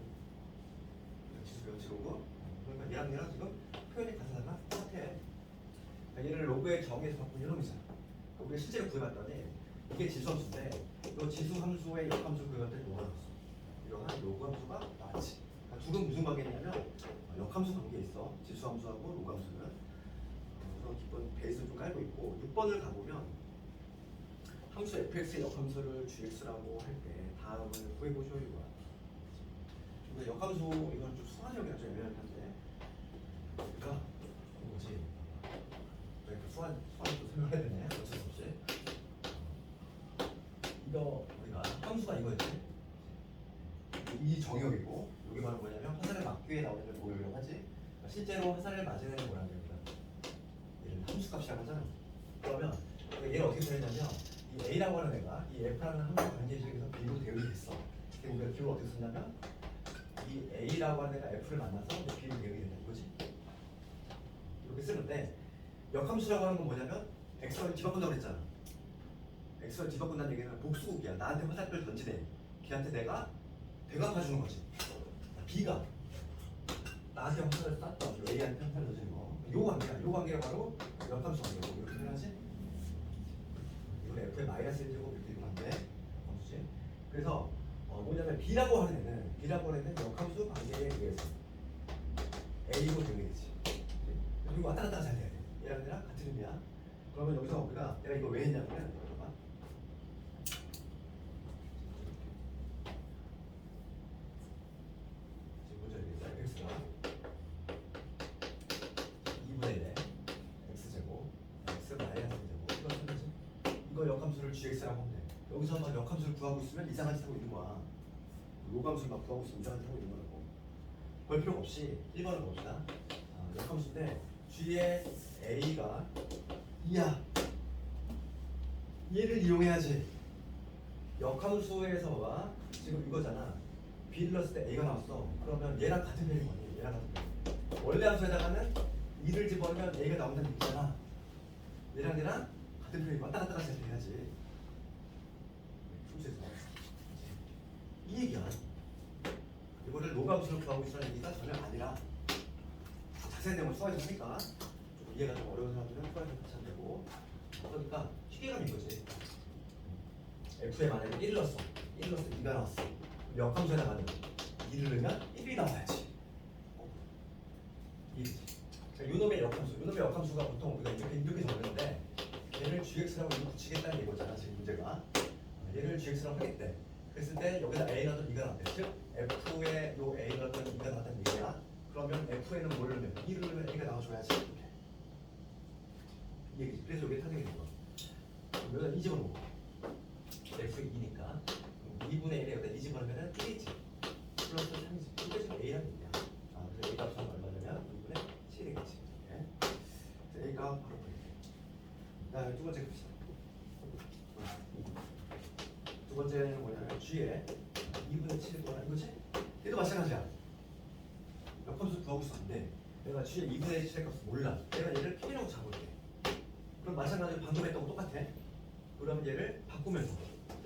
지수로고. 그러니까 얘랑 지금 표현이 같아서나 똑같아. 그러니까 얘를 로그의 정의에서 바꾼 이놈이잖아. 그러니까 우리가 실제로 구해봤더니 이게 지수함수인데 이 지수함수의 역함수 구해봤더니 뭐가 나왔어? 이러한 로그 함수가 나왔지. 그러니까 둘은 무슨 관계냐면 역함수 관계에 있어. 지수함수하고 로그 함수는. 그래서 기본 베이스를 좀 깔고 있고 6번을 가보면 함수 fx의 역함수를 gx라고 할 때 다음을 구해보시오 이거야. 근데 역함수 이건 좀 수학적이라 좀 애매하긴 한데 그러니까 뭐지? 수학도 설명해야 되네. 어쩔 수 없이. 이거 우리가 함수가 이거였지. 이 정역이고 여기 바로 뭐냐면 화살을 맞기 위해 나오는 걸 보려고 하지. 실제로 화살을 맞은 애는 뭐라는 거야? 얘를 함수값이라고 하잖아. 그러면 얘를 어떻게 표현하냐면 이 A라고 하는 애가 이 F라는 함수 관계식에서 B로 대응했어. 그래서 우리가 B를 어떻게 쓰냐면 이 A라고 하는 애가 F를 만나서 B로 대응이 된다 이거지. 이렇게 쓰는데 역함수라고 하는 건 뭐냐면 X를 뒤바꾼다고 그랬잖아. X를 뒤바꾼다는 얘기는 복수국이야. 나한테 화살표를 던지네. 걔한테 내가 대갚아주는 거지. B가 나한테 화살을 쐈다. A한테 화살을 던지는 거. 요 관계야. 요 관계가 바로 역함수 관계고 이렇게 표현하지. 이건 F의 마이너스 1제곱 이렇게 이루면 안 돼. 역함수지. 그래서 뭐냐면 B라고 하는 애는 역함수 관계에 의해서 A로 대응되지. 그리고 왔다 갔다 잘 돼야 돼. 얘랑 얘랑 같은 의미야. 그러면 여기서 우리가 내가 이거 왜 했냐면 잠깐만. 지금 먼저 얘기했어. x가 2분의 1에 x제곱 x 마이너스 1제곱 이거 쓰면서 이거 역함수를 gx라고 하면 돼. 여기서 막 역함수를 구하고 있으면 이상한 짓 하고 있는 거야. 요감수를 막 구하고 있으면 이상한 짓 하고 있는 거라고. 볼 필요가 없이 1번을 봅시다. 역함수인데 g의 a가 2야. 얘를 이용해야지. 역함수에서가 지금 이거잖아. b를 넣었을 때 a가 나왔어. 그러면 얘랑 같은 편이 뭐니? 얘랑 같은 편. 원래 함수에다가는 2를 집어넣으면 a가 나온다는 얘기잖아. 얘랑 같은 편이 왔다 갔다 같이 해야지. 함수에서 이 얘기야. 이거를 노감수를 구하고 있으라는 얘기가 전혀 아니라 자세한 내용을 수학에서 하니까 좀 이해가 좀 어려운 사람들은 수학에서 같이 안 되고 그러니까 쉽게 가면 이거지. F에 만약에 1을 넣었어. 1을 넣었을 때 2가 나왔어. 역함수에다가는 2를 넣으면 1이 나와야지. 이거지. 요놈의 역함수. 요놈의 역함수가 보통 우리가 이렇게 적는데 얘를 gx라고 붙이겠다는 이거잖아. 지금 문제가. 얘를 gx라고 하겠대. 그랬을 때 여기다 a 넣었던 2가 나왔대. 즉 f에 요 a 넣었던 2가 나왔다는 얘기야. 그러면 f에는 뭘 넣으면 2를 넣으면 a가 나와줘야지. 이렇게. 이 얘기지. 그래서 여기에 탄생이 된 거야. 여기다 2 집어넣고 x 2니까 2분의 1에 여기다 2 집어넣으면 1이지. 플러스 3이지. 이게 지금 a라는 얘기야. 그래서 a 값은 얼마냐면 2분의 7이 되겠지. 네. 그래서 a가 바로 보이게. 두 번째 봅시다. 두 번째는 뭐냐면 g에 2분의 7을 구하라 이거지? 얘도 마찬가지야. 역함수 구하고 있으면 안 돼. 내가 g에 2분의 7의 값을 몰라. 내가 얘를 k라고 잡을게. 그럼 마찬가지로 방금 했던 거 똑같아. 그러면 얘를 바꾸면서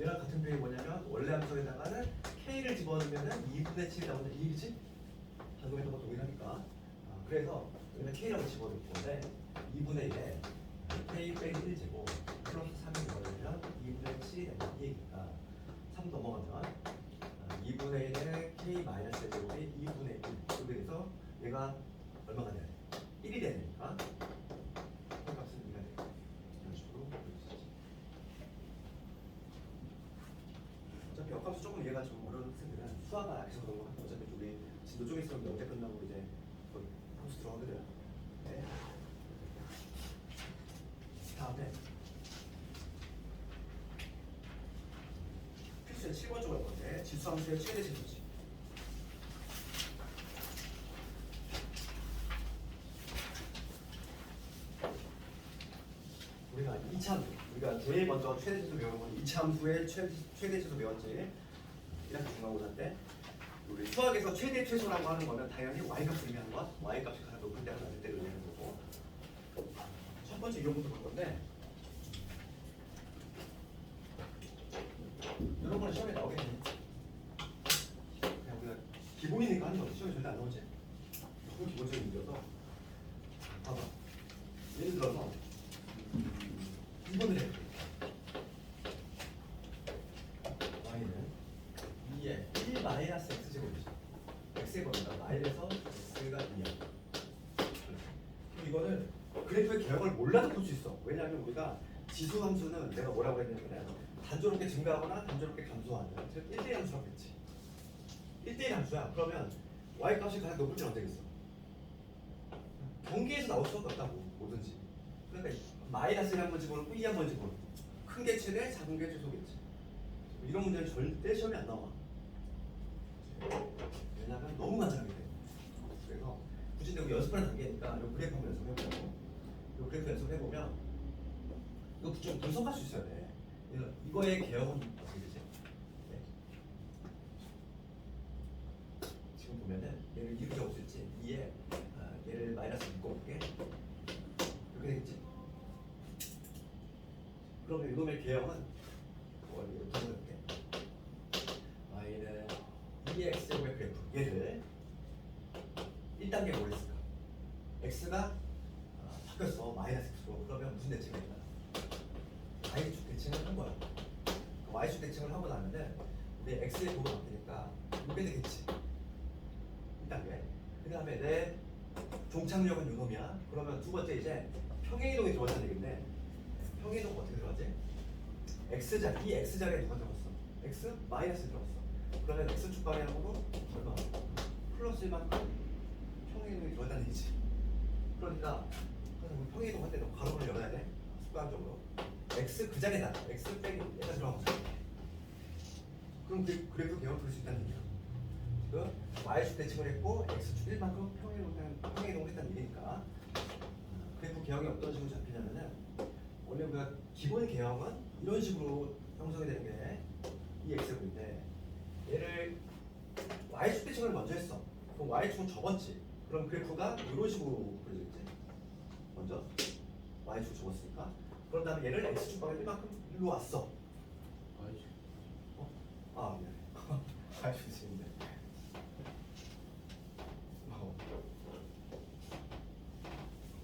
얘랑 같은 표현이 뭐냐면 원래 함수에다가는 k를 집어넣으면 2분의 7이 나오는 이익이지? 방금 했던 거 동일하니까. 그래서 여기는 k라고 집어넣을 건데 2분의 1에 k 빼기 1제곱 플러스 3이 집어넣으면 2분의 7이 된다 이 얘기니까 3 넘어가면 2분의 1에 k 마이너스 제곱이 2분의 1 이렇게 돼서 얘가 얼마가 돼야 돼? 1이 되니까 값은 2가 돼. 이런 식으로 보여주시지. 어차피 역함수 조금 이해가 좀 어려운 학생들은 수학을 안 해서 그런 거 같고 어차피 우리 진도 쪽에 있으면 영재 끝나고 이제 거의 함수 들어가거든. 네. 다음에 필수의 7번 쪽으로 할 건데 지수함수의 최대 최소지. 우리가 2차 우리가 제일 먼저 최대치수 배우는 건 2차 함수의 최대치수 배웠지. 이렇게 중간고사인데 우리 수학에서 최대 최소라고 하는 거는 당연히 y값을 의미하는 거야. y값이 가장 높을 때가 낮을 때를 의미하는 거고. 첫 번째 이론부터 볼 건데 이런 거는 시험에 나오겠네. 그냥 우리가 기본이니까 하는 거지. 시험에 절대 안 나오지. 너무 기본적인 문제여서 봐봐. 예를 들어서 2번을 해볼게. y는 2에 1 마이너스 x제곱이죠. x의 범위가 마이너스 x가 2야. 그럼 이거는 그래프의 개혁을 몰라도 볼 수 있어. 왜냐하면 우리가 지수 함수는 내가 뭐라고 했냐면 단조롭게 증가하거나 단조롭게 감소하는 1대1 함수라고 했지. 1대1 함수야. 그러면 y 값이 가장 높을 때는 언제겠어? 경계에서 나올 수가 없다고 뭐든지. 그러니까 마이너스 1 한번 집어넣고 2 한번 집어넣고 큰 게 최대, 작은 게 최소겠지. 이런 문제는 절대 시험에 안 나와. 왜냐면 너무 간단하게 돼. 그래서 굳이 내가 연습하는 단계니까 이 그래프 한번 연습해보자고. 이 그래프 연습해보면 이거 좀 분석할 수 있어야 돼. 이거의 개혁은 어떻게 되지? 네. 지금 보면은 얘를 이렇게 적을 수 있지. 2에 얘를 마이너스 묶어볼게. 이렇게 되겠지? 그러면 이놈의 개혁은 이렇게 해볼게. y는 2의 x제곱의 그래프. 얘를 1단계 뭐 했을까? x가 바뀌었어. 마이너스 x로. 그러면 무슨 대칭을 했나? y축 대칭을 한 거야. y축 대칭을 하고 나면은 우리 x의 곱을 바뀌니까 이게 되겠지. 1단계. 그 다음에 내 종착역은 요놈이야. 그러면 두 번째 이제 평행이동이 들어가야 되겠네. 평행이동 어떻게 들어가지? x자리, 이 x자리에 누가 들어갔어? x 마이너스 들어갔어. 그러면 x축 방향으로 얼마? 플러스 1만큼 평행이동이 들어갔다는 얘기지. 그러니까 우리 평행이동 할 때도 가로를 열어야 돼. 습관적으로. x 그 자리에다 x 빼기 얘가 들어가면 돼. 그럼 그래프 개혁을 그릴 수 있다는 얘기야. 지금 y축 대칭을 했고 x축 1만큼 평행이동을 했다는 얘기니까 그래프 개혁이 어떤 식으로 잡히냐면은 원래 우리가 기본 개혁은 이런 식으로 형성이 되는 게 이 x제곱인데 얘를 y축 대칭을 먼저 했어. 그럼 y축은 적었지. 그럼 그래프가 이런 식으로 그려졌지. 먼저 y축 적었으니까. 그런 다음에 얘를 x축 방향 1만큼 일로 왔어. 아 미안해. y축 대칭인데.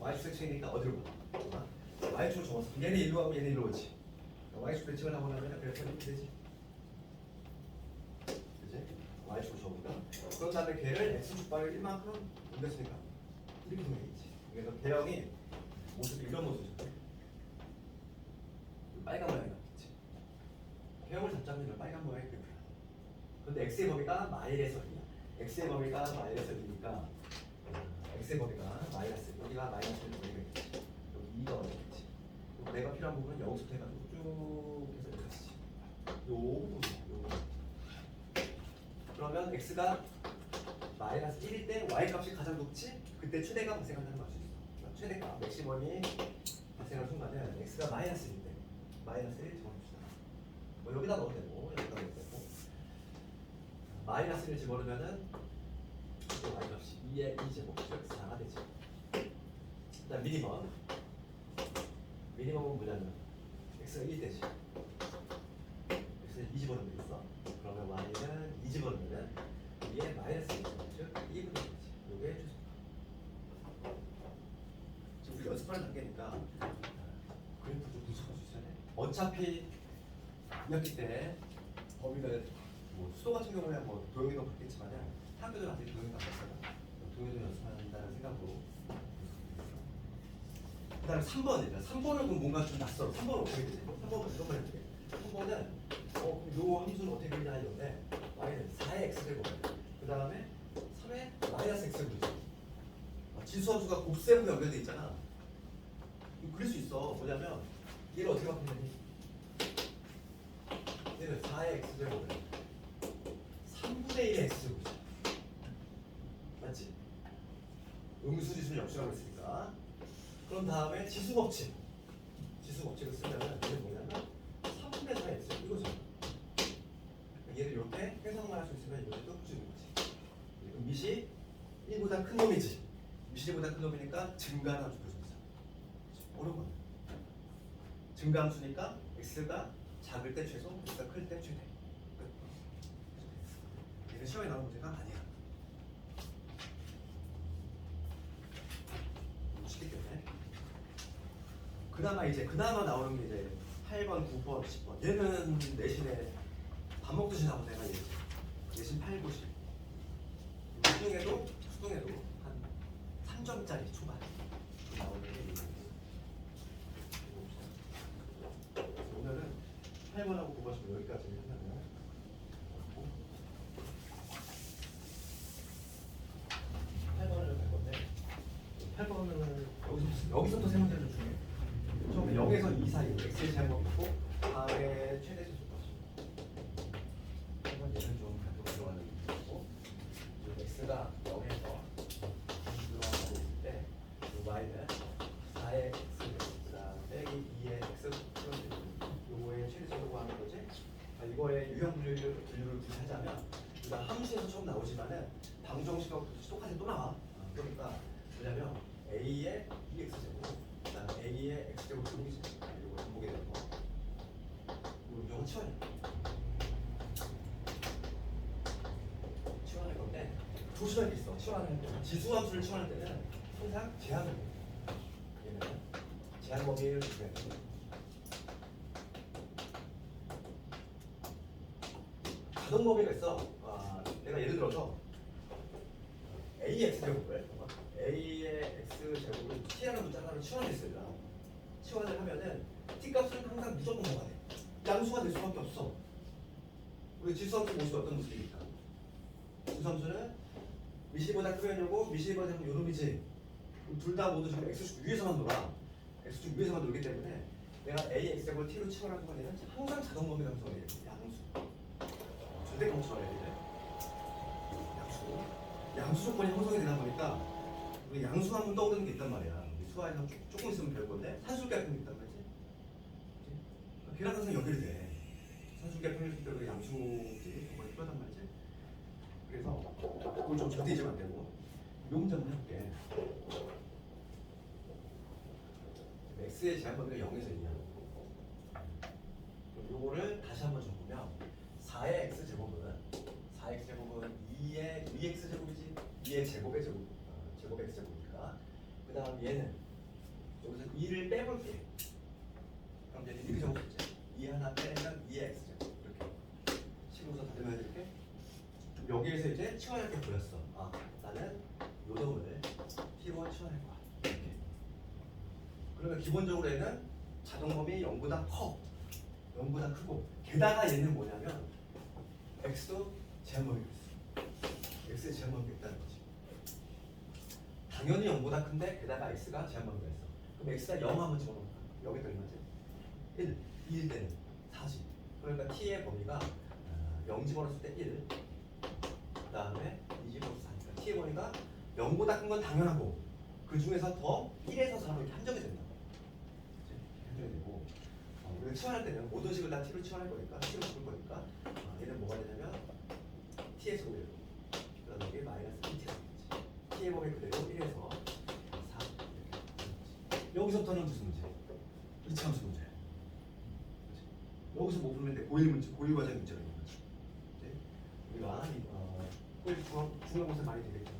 y축 대칭이니까 어디로 가? y축을 적었어. 얘는 일로 가고 얘는 일로 오지. y축 대칭을 하고 나면 그래프가 이렇게 되지. 그지? y축을 적으니까. 그런 다음에 걔를 x축 방향 1만큼 옮겼으니까 이렇게 되겠지. 그래서 개형이 모습이 이런 모습이죠. 빨간 모양이 나왔지. 개형을 잡자면 빨간 모양이 그래프야. 근데 x의 범위가 마이너스 1이야. x의 범위가 마이너스 1이니까 x의 범위가 마이너스 1, 여기가 마이너스 1 되겠지. 여기 2가 되겠지. 내가 필요한 부분은 여기서부터 해가지고 쭉 해서 여기까지. 요 부분, 요. 그러면 x가 마이너스 1일 때 y 값이 가장 높지? 그때 최대가 발생한다는 걸 알 수 있어. 그러니까 최대가 맥시멈이 발생하는 순간은 x가 마이너스 1일 때 마이너스 1 집어넣읍시다. 뭐 여기다 넣어도 되고 여기다 넣어도 되고 마이너스 1 집어넣으면은 y 값이 2의 2제곱 즉 4가 되지. 그다음 미니멈은 뭐냐면 x가 1 되지. x는 2 집어넣으면 되겠어. 그러면 y는 2 집어넣으면은 이게 마이너스 1 즉 2분의 1이지. 이게 최소값. 지금 우리 연습하는 단계니까 그래프 좀 분석할 수 있어야 돼. 어차피 2학기 때 범위가 뭐 수도 같은 경우에 뭐 도형이도 그렇겠지만 학교들 아직 도형이 안 봤잖아. 도형도 연습한다는 생각으로. 그 다음에 3번이다. 3번은 그럼 뭔가 좀 낯설어. 3번은 어떻게 되지? 3번은 이런 말 해볼게. 3번은 요 함수는 어떻게 되냐 이건데 y는 4의 x제곱 그 다음에 3의 마이너스 x제곱이지. 지수 함수가 곱셈으로 연결돼 있잖아. 이거 그릴 수 있어. 뭐냐면 얘를 어떻게 바꾸냐니 얘는 4의 x제곱을 3분의 1의 x제곱이지. 맞지? 음수지수는 역수라고 했으니까. 그런 다음에 지수 법칙. 지수 법칙을 쓰면은 얘는 뭐냐면 3분의 4의 x 이거죠. 얘를 이렇게 해석만 할 수 있으면 이것도 푸시는 거지. 밑이 1보다 큰 놈이지. 밑이 1보다 큰 놈이니까 증가함수 표시입니다. 어려운 거야. 증가함수니까 x가 작을 때 최소, x가 클 때 최대. 얘는 시험에 나오는 문제가 아니야. 쉽기 때문에. 그나마 나오는 게 이제 8번, 9번, 10번. 얘는 내신에 밥 먹듯이 나오고 내가 얘기. 내신 8, 9, 10. 수능에도 한 3점짜리 초반 나오는 게 8번하고 9번 지금 여기까지 하면은 8번을 갈 건데 8번은 여기서부터 세 문제를 중요해. 처음에 0에서 2 사이 x의 제한법 있고 다음에 최대 최소값. 첫 번째는 좀 가끔 들어가는 거고 x가 0에서 들어가고 있을 때 y는 4의 x 빼기 2의 x 플러스 요거의 최대 최소가 하는 거지. 이거의 유형 분류를 구체하자면 일단 함수에서 처음 나오지만은 방정식하고 똑같이 또 나와. 그러니까 뭐냐면 a의 2x 제곱, 그다음에 a의 x 제곱 제곱이지. 이거 반복이 되는 거. 이거 치워내. 치워낼 건데 조심할 게 있어. 치워낼 때 지수함수를 치워낼 때는 항상 제한을 해. 얘는 제한 범위를 주면 자동 범위가 있어. 내가 예를 들어서 ax 제곱을 a의 x 제곱을 t라는 문자로 치환했어요. 치환을 하면은 t 값은 항상 무조건 뭐가 돼? 양수가 될 수밖에 없어. 우리 지수함수 모습이 어떤 모습입니까? 지수함수는 미시보다 크면 요거, 미시보다 작으면 요놈이지. 둘 다 모두 지금 x축 위에서만 놀아. x축 위에서만 놀기 때문에 내가 a x 제곱을 t로 치환하는 거는 항상 자동 범위 감소가 돼. 양수. 절대 감소가 돼야 돼. 양수 조건이 형성이 되다 보니까 우리 양수하면 떠오르는 게 있단 말이야. 우리 수화에서 조금 있으면 배울 건데 산술계 같은 게 있단 말이지. 걔랑 항상 연결이 돼. 산술계 평균식대로 양수끼리 조건이 필요하단 말이지. 그래서 그걸 좀 절대 잊으면 안 되고 요 문제 한번 해볼게. x의 제한 범위가 0에서 2야. 요거를 다시 한번 적으면 4의 x 제곱은 4x 제곱은 2의 2x 제곱이지. 2의 제곱의 제곱, 제곱 x 제곱이니까. 그 다음 얘는 여기서 2를 빼볼게. 그럼 얘는 이렇게 적어보겠지. 2 하나 빼면 2의 x 제곱. 이렇게 식으로서 다듬어 해줄게. 여기에서 이제 치환할 게 보였어. 나는 요 놈을 t로 치환할 거야. 이렇게. 그러면 기본적으로 얘는 자동 범위 0보다 커. 0보다 크고. 게다가 얘는 뭐냐면 x도 제한범위가 있어. x의 제한범위가 있다는 거지. 당연히 0보다 큰데 게다가 x가 제한범위가 있어. 그럼 x가 0 한번 집어넣을까? 여기다 얼마지? 1. 2일 때는 4지. 그러니까 t의 범위가 0 집어넣었을 때 1. 그 다음에 2 집어넣었을 때 4니까 t의 범위가 0보다 큰 건 당연하고 그 중에서 더 1에서 4로 이렇게 한정이 된다. 한정이 되고 우리가 치환할 때는 모든 식을 다 t로 치환할 거니까 t로 바꿀 거니까 얘는 뭐가 되냐면 t에서 5로 그 다음에 이게 마이너스 2t가 되겠지. t의 범위 그대로 1에서 4 이렇게. 여기서부터는 무슨 문제? 이차함수 문제야. 여기서 못 풀면 돼. 고1 문제, 고1 과정 문제가 있는 거지. 우리가 고1 중간고사 많이 되겠죠.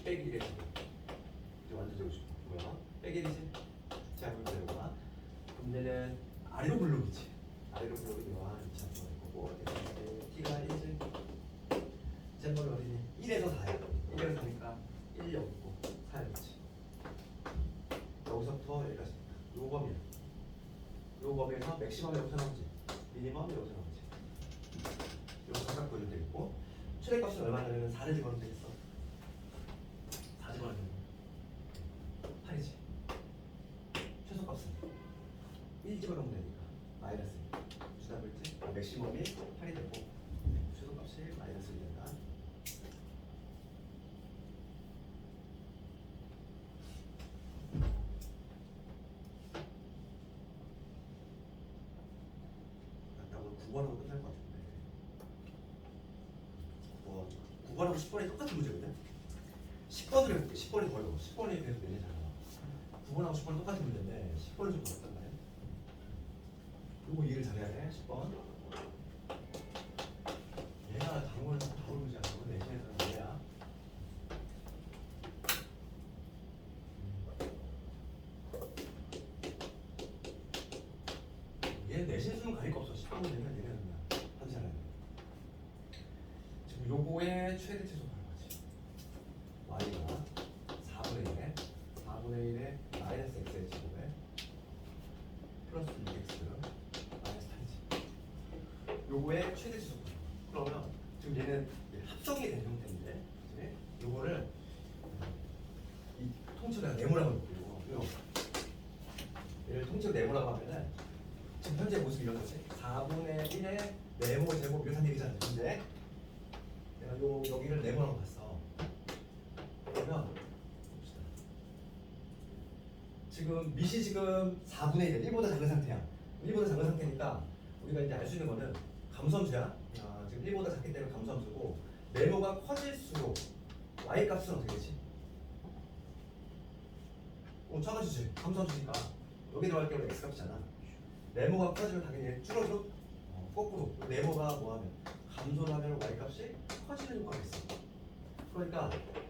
빼기 1이지. 이제 완전 되고 싶어. 뭐야? 빼기 1이지. 자, 문제가 문제는 아래로 블록이지. 아래로 블록이 이와 2차 분할 거고 t가 1이지. 잼벌이 어디니? 1에서 4야. 1에서 4니까 1 여기 있고 4 여기 있지. 여기서부터 여기까지. 요 범위야. 요 범위에서 맥시멈이 여기서 나오지. 미니멈이 여기서 나오지. 요거 각각 보여줄 때 있고 최대값은 얼마냐면 4를 집어넣으면 되겠어. 4 집어넣으면 8이지. 최소값은 1 집어넣으면 되니까 마이너스 주다 볼지 맥시멈이 8이 되고 최소값이 마이너스 1이 된다. 아까 9번하고 끝날 것 같은데 9번하고 10번이 똑같은 문제거든. 10번을 해볼게. 10번이 더 어려워. 10번이 계속 내리잖아. 9번하고 10번은 똑같은 문제인데 10번이 좀 어렵단 말이야. 그리고 이해를 잘해야 돼. 10번 얘가 단원을 다 오르지 않고 내신에서는 얘야. 얘는 내신 수는 가릴 거 없어. 10번 문제는 얘는 그냥 하지 않아야 돼. 지금 요거의 최대 최소 바로 가지. y가 4분의 1에 마이너스 x의 제곱에 플러스 2x 요거의 최대치수. 그러면 지금 얘는 합성이 된 형태인데, 그치? 요거를 이 통째로 네모라고 볼게요. 얘를 통째로 네모라고 하면은 지금 현재 모습이 이런 거지. 4분의 1의 네모 제곱 이런 얘기잖아. 근데 내가 여기를 네모라고 봤어. 그러면 봅시다. 지금 밑이 지금 4분의 1, 1보다 작은 상태야. 1보다 작은 상태니까 우리가 이제 알 수 있는 거는 감소함수야. 지금 1보다 작기 때문에 감소함수고, 네모가 커질수록 y 값은 어떻게 되지? 작아지지. 감소함수니까 여기 들어갈 때 x 값이잖아. 네모가 커지면 당연히 줄어들어. 거꾸로 네모가 뭐하면 감소를 하면 y 값이 커지는 효과가 있어. 그러니까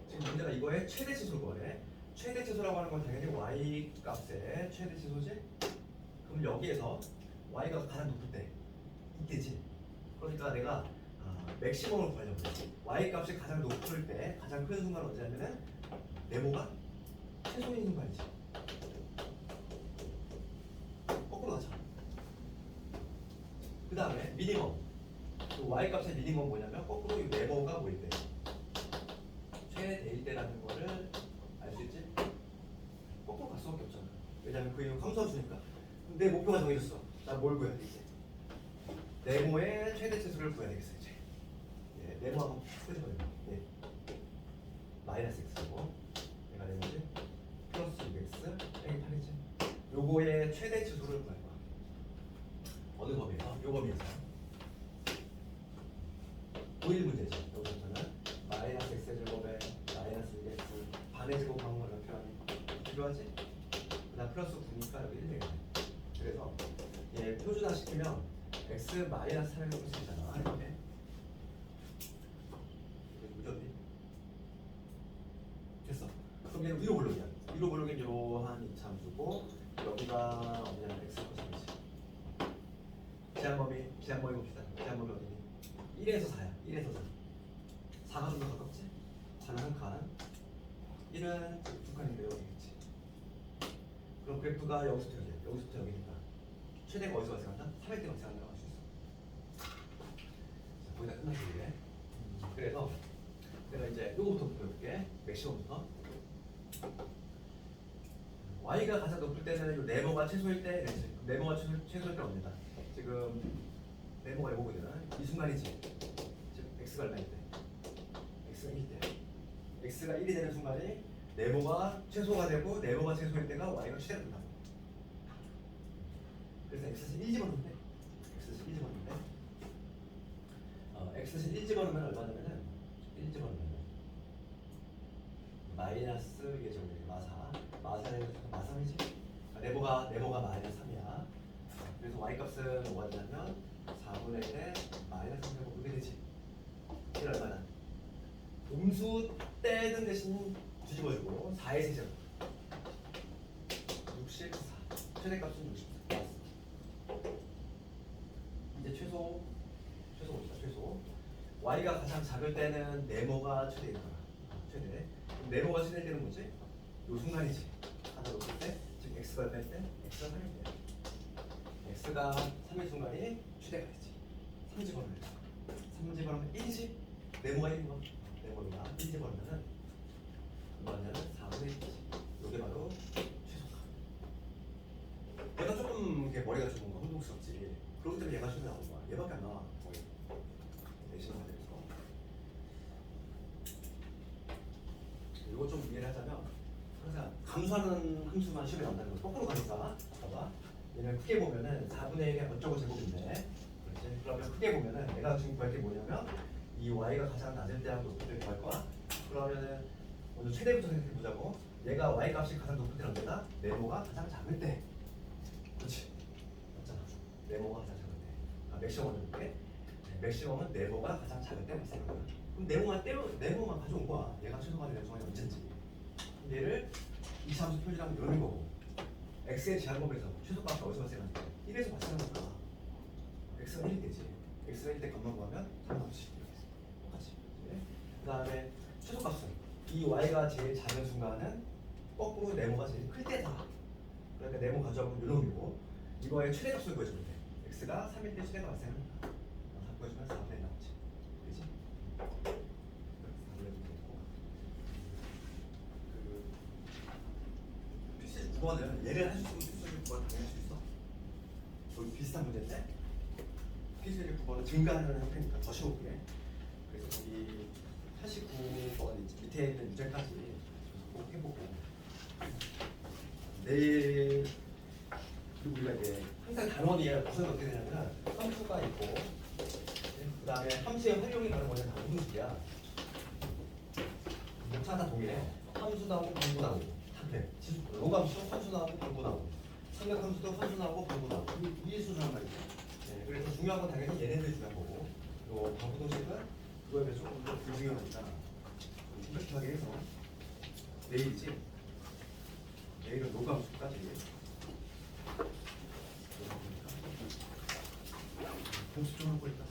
지금 문제가 이거의 최대치수를 구하래. 최대치수라고 하는 건 당연히 y 값의 최대치수지. 그럼 여기에서 y가 가장 높을 때 이때지. 그러니까 내가 맥시멈을 구하려고 해. y 값이 가장 높을 때 가장 큰 순간은 언제냐면은 네모가 최소인 순간이지. 거꾸로 가자. 그 다음에 미니멈. y 값의 미니멈 뭐냐면 거꾸로 이 네모가 뭐일 때 최대일 때라는 거를 알 수 있지. 거꾸로 갈 수밖에 없잖아. 왜냐면 그 이후 함수함수니까. 내 목표가 정해졌어. 나 뭘 구해야 돼 이제? 네모의 최대치수를 구해야 되겠어 이제. 네모 한번 끄집어내. 마이너스 x고 얘가 네모지. 플러스 6x 빼기 8이지. 요거의 최대치수를 구할 거야. 어느 범위에서? 요 범위에서. 5일 문제지. 여기서부터는 마이너스 x 제곱에 마이너스 6x 반의 제곱 방법을 표현이 필요하지. 그다음 플러스 9니까 여기 1 되겠네. 그래서 얘 표준화 시키면 x 마이너스 3을 넣을 수 있잖아. 이렇게. 무조건 됐어. 그럼 얘는 위로 볼록이야. 위로 볼록이 이러한 이차함수고 여기가 뭐냐면 x 코사인이지. 제한범위 봅시다. 제한범위 어디니? 1에서 4야. 1에서 4. 4가 좀 더 가깝지? 4는 한 칸. 1은 두 칸인데 여기겠지. 그럼 그래프가 여기서부터 여기야. 여기서부터 여기니까 최대가 어디서 발생한다? 300대가 발생한다고 할 수 있어. 자, 거기다 끝나시게. 그래서 내가 이제 요거부터 볼게. 맥시멈부터. y가 가장 높을 때는 요 네모가 최소일 때 이랬지. 네모가 최소일 때 언제다? 지금 네모가 요거거든. 이 순간이지. 지금 x가 얼마일 때? x가 1일 때. x가 1이 되는 순간이 네모가 최소가 되고 네모가 최소일 때가 y가 최대가 된다. 그래서 x는 1 집어넣으면 돼. x는 1 집어넣으면 돼. x는 1 집어넣으면 얼마냐면은 1 집어넣으면 마이너스 이게 저기 마사는 마삼이지. 네모가 마이너스 3이야. 그래서 y 값은 뭐가 되냐면 4분의 1에 마이너스 3제곱 이렇게 되지. 이게 얼마나? 음수 떼는 대신 뒤집어주고 4의 세제곱 64. 최대값은 64. 이제 최소 봅시다. 최소 y가 가장 작을 때는 네모가 최대인 거야. 최대. 네모가 최대일 때는 뭐지? 요 순간이지. 하나 놓을 때 지금 x가 얼마일 때? x가 3일 때. x가 3일 순간이 최대가 되지. 3집어넣으면 3집어넣으면 1이지. 네모가 1인 거. 네모가 1집어넣으면은 얼마냐면 4분의 1이지. 요게 바로 최소값. 얘가 조금 이렇게 머리가 좀 뭔가 혼동스럽지. 그렇기 때문에 얘가 최대 나온 거야. 얘밖에 안 나와. 거의. 내신을 받으면서. 이거 좀 이해를 하자면 항상 감소하는 함수만 시험에 나온다는 거 거꾸로 가니까 봐봐. 얘는 크게 보면은 4분의 1의 어쩌고 제곱인데, 그렇지? 그러면 크게 보면은 내가 지금 구할 게 뭐냐면 이 y가 가장 낮을 때하고 높을 때 구할 거야. 그러면은 먼저 최대부터 생각해 보자고. 얘가 y 값이 가장 높을 때는 언제다? 네모가 가장 작을 때. 그렇지? 맞잖아. 네모가 가장 작을 때. 맥시멈을 볼게. 맥시멈은 네모가 가장 작을 때 발생하는 거야. 그럼 네모만 가져온 거야. 얘가 최소가 되는 순간이 언제인지. 얘를 이차함수 표준하면 이러는 거고. x의 제한범위에서 최소값이 어디서 발생하는지 1에서 발생하는 거야. x가 1일 때지. x가 1일 때 값만 구하면 상관없이 똑같이. 그 다음에 최소값은 이 y가 제일 작은 순간은 거꾸로 네모가 제일 클 때다. 그러니까 네모 가져오면 요놈이고 이거의 최대값을 구해주면 돼. x가 3일 때 최대가 발생하는 거야. 바꿔주면 4분의 1 나오지. 그지? 4분의 1 되고 그 필수 9번은 얘를 할 수 있으면 필수 9번 당연히 할 수 있어. 거기 비슷한 문제인데 필수 9번은 증가하는 형태니까 더 쉬울게. 그래서 거기 89번 밑에 있는 문제까지 꼭 해보고 내일 그리고 우리가 이제 항상 단원이 무슨 어떻게 되냐면 함수가 있고 그 다음에 함수의 활용이 가는 거는 다 우분식이야. 목차 다 동일해. 함수 나오고 분모 나오고 다 그래. 로함수 함수 나오고 분모 나오고 삼각함수도 함수 나오고 분모 나오고 이 순서란 말이야. 네, 그래서 중요한 건 당연히 얘네들이 중요한 거고 요 방구동식은 그거에 비해 조금 더 불중요하니까 이렇게 해서 내일이지. 내일은 로함수까지 공수 좀 하고 있다.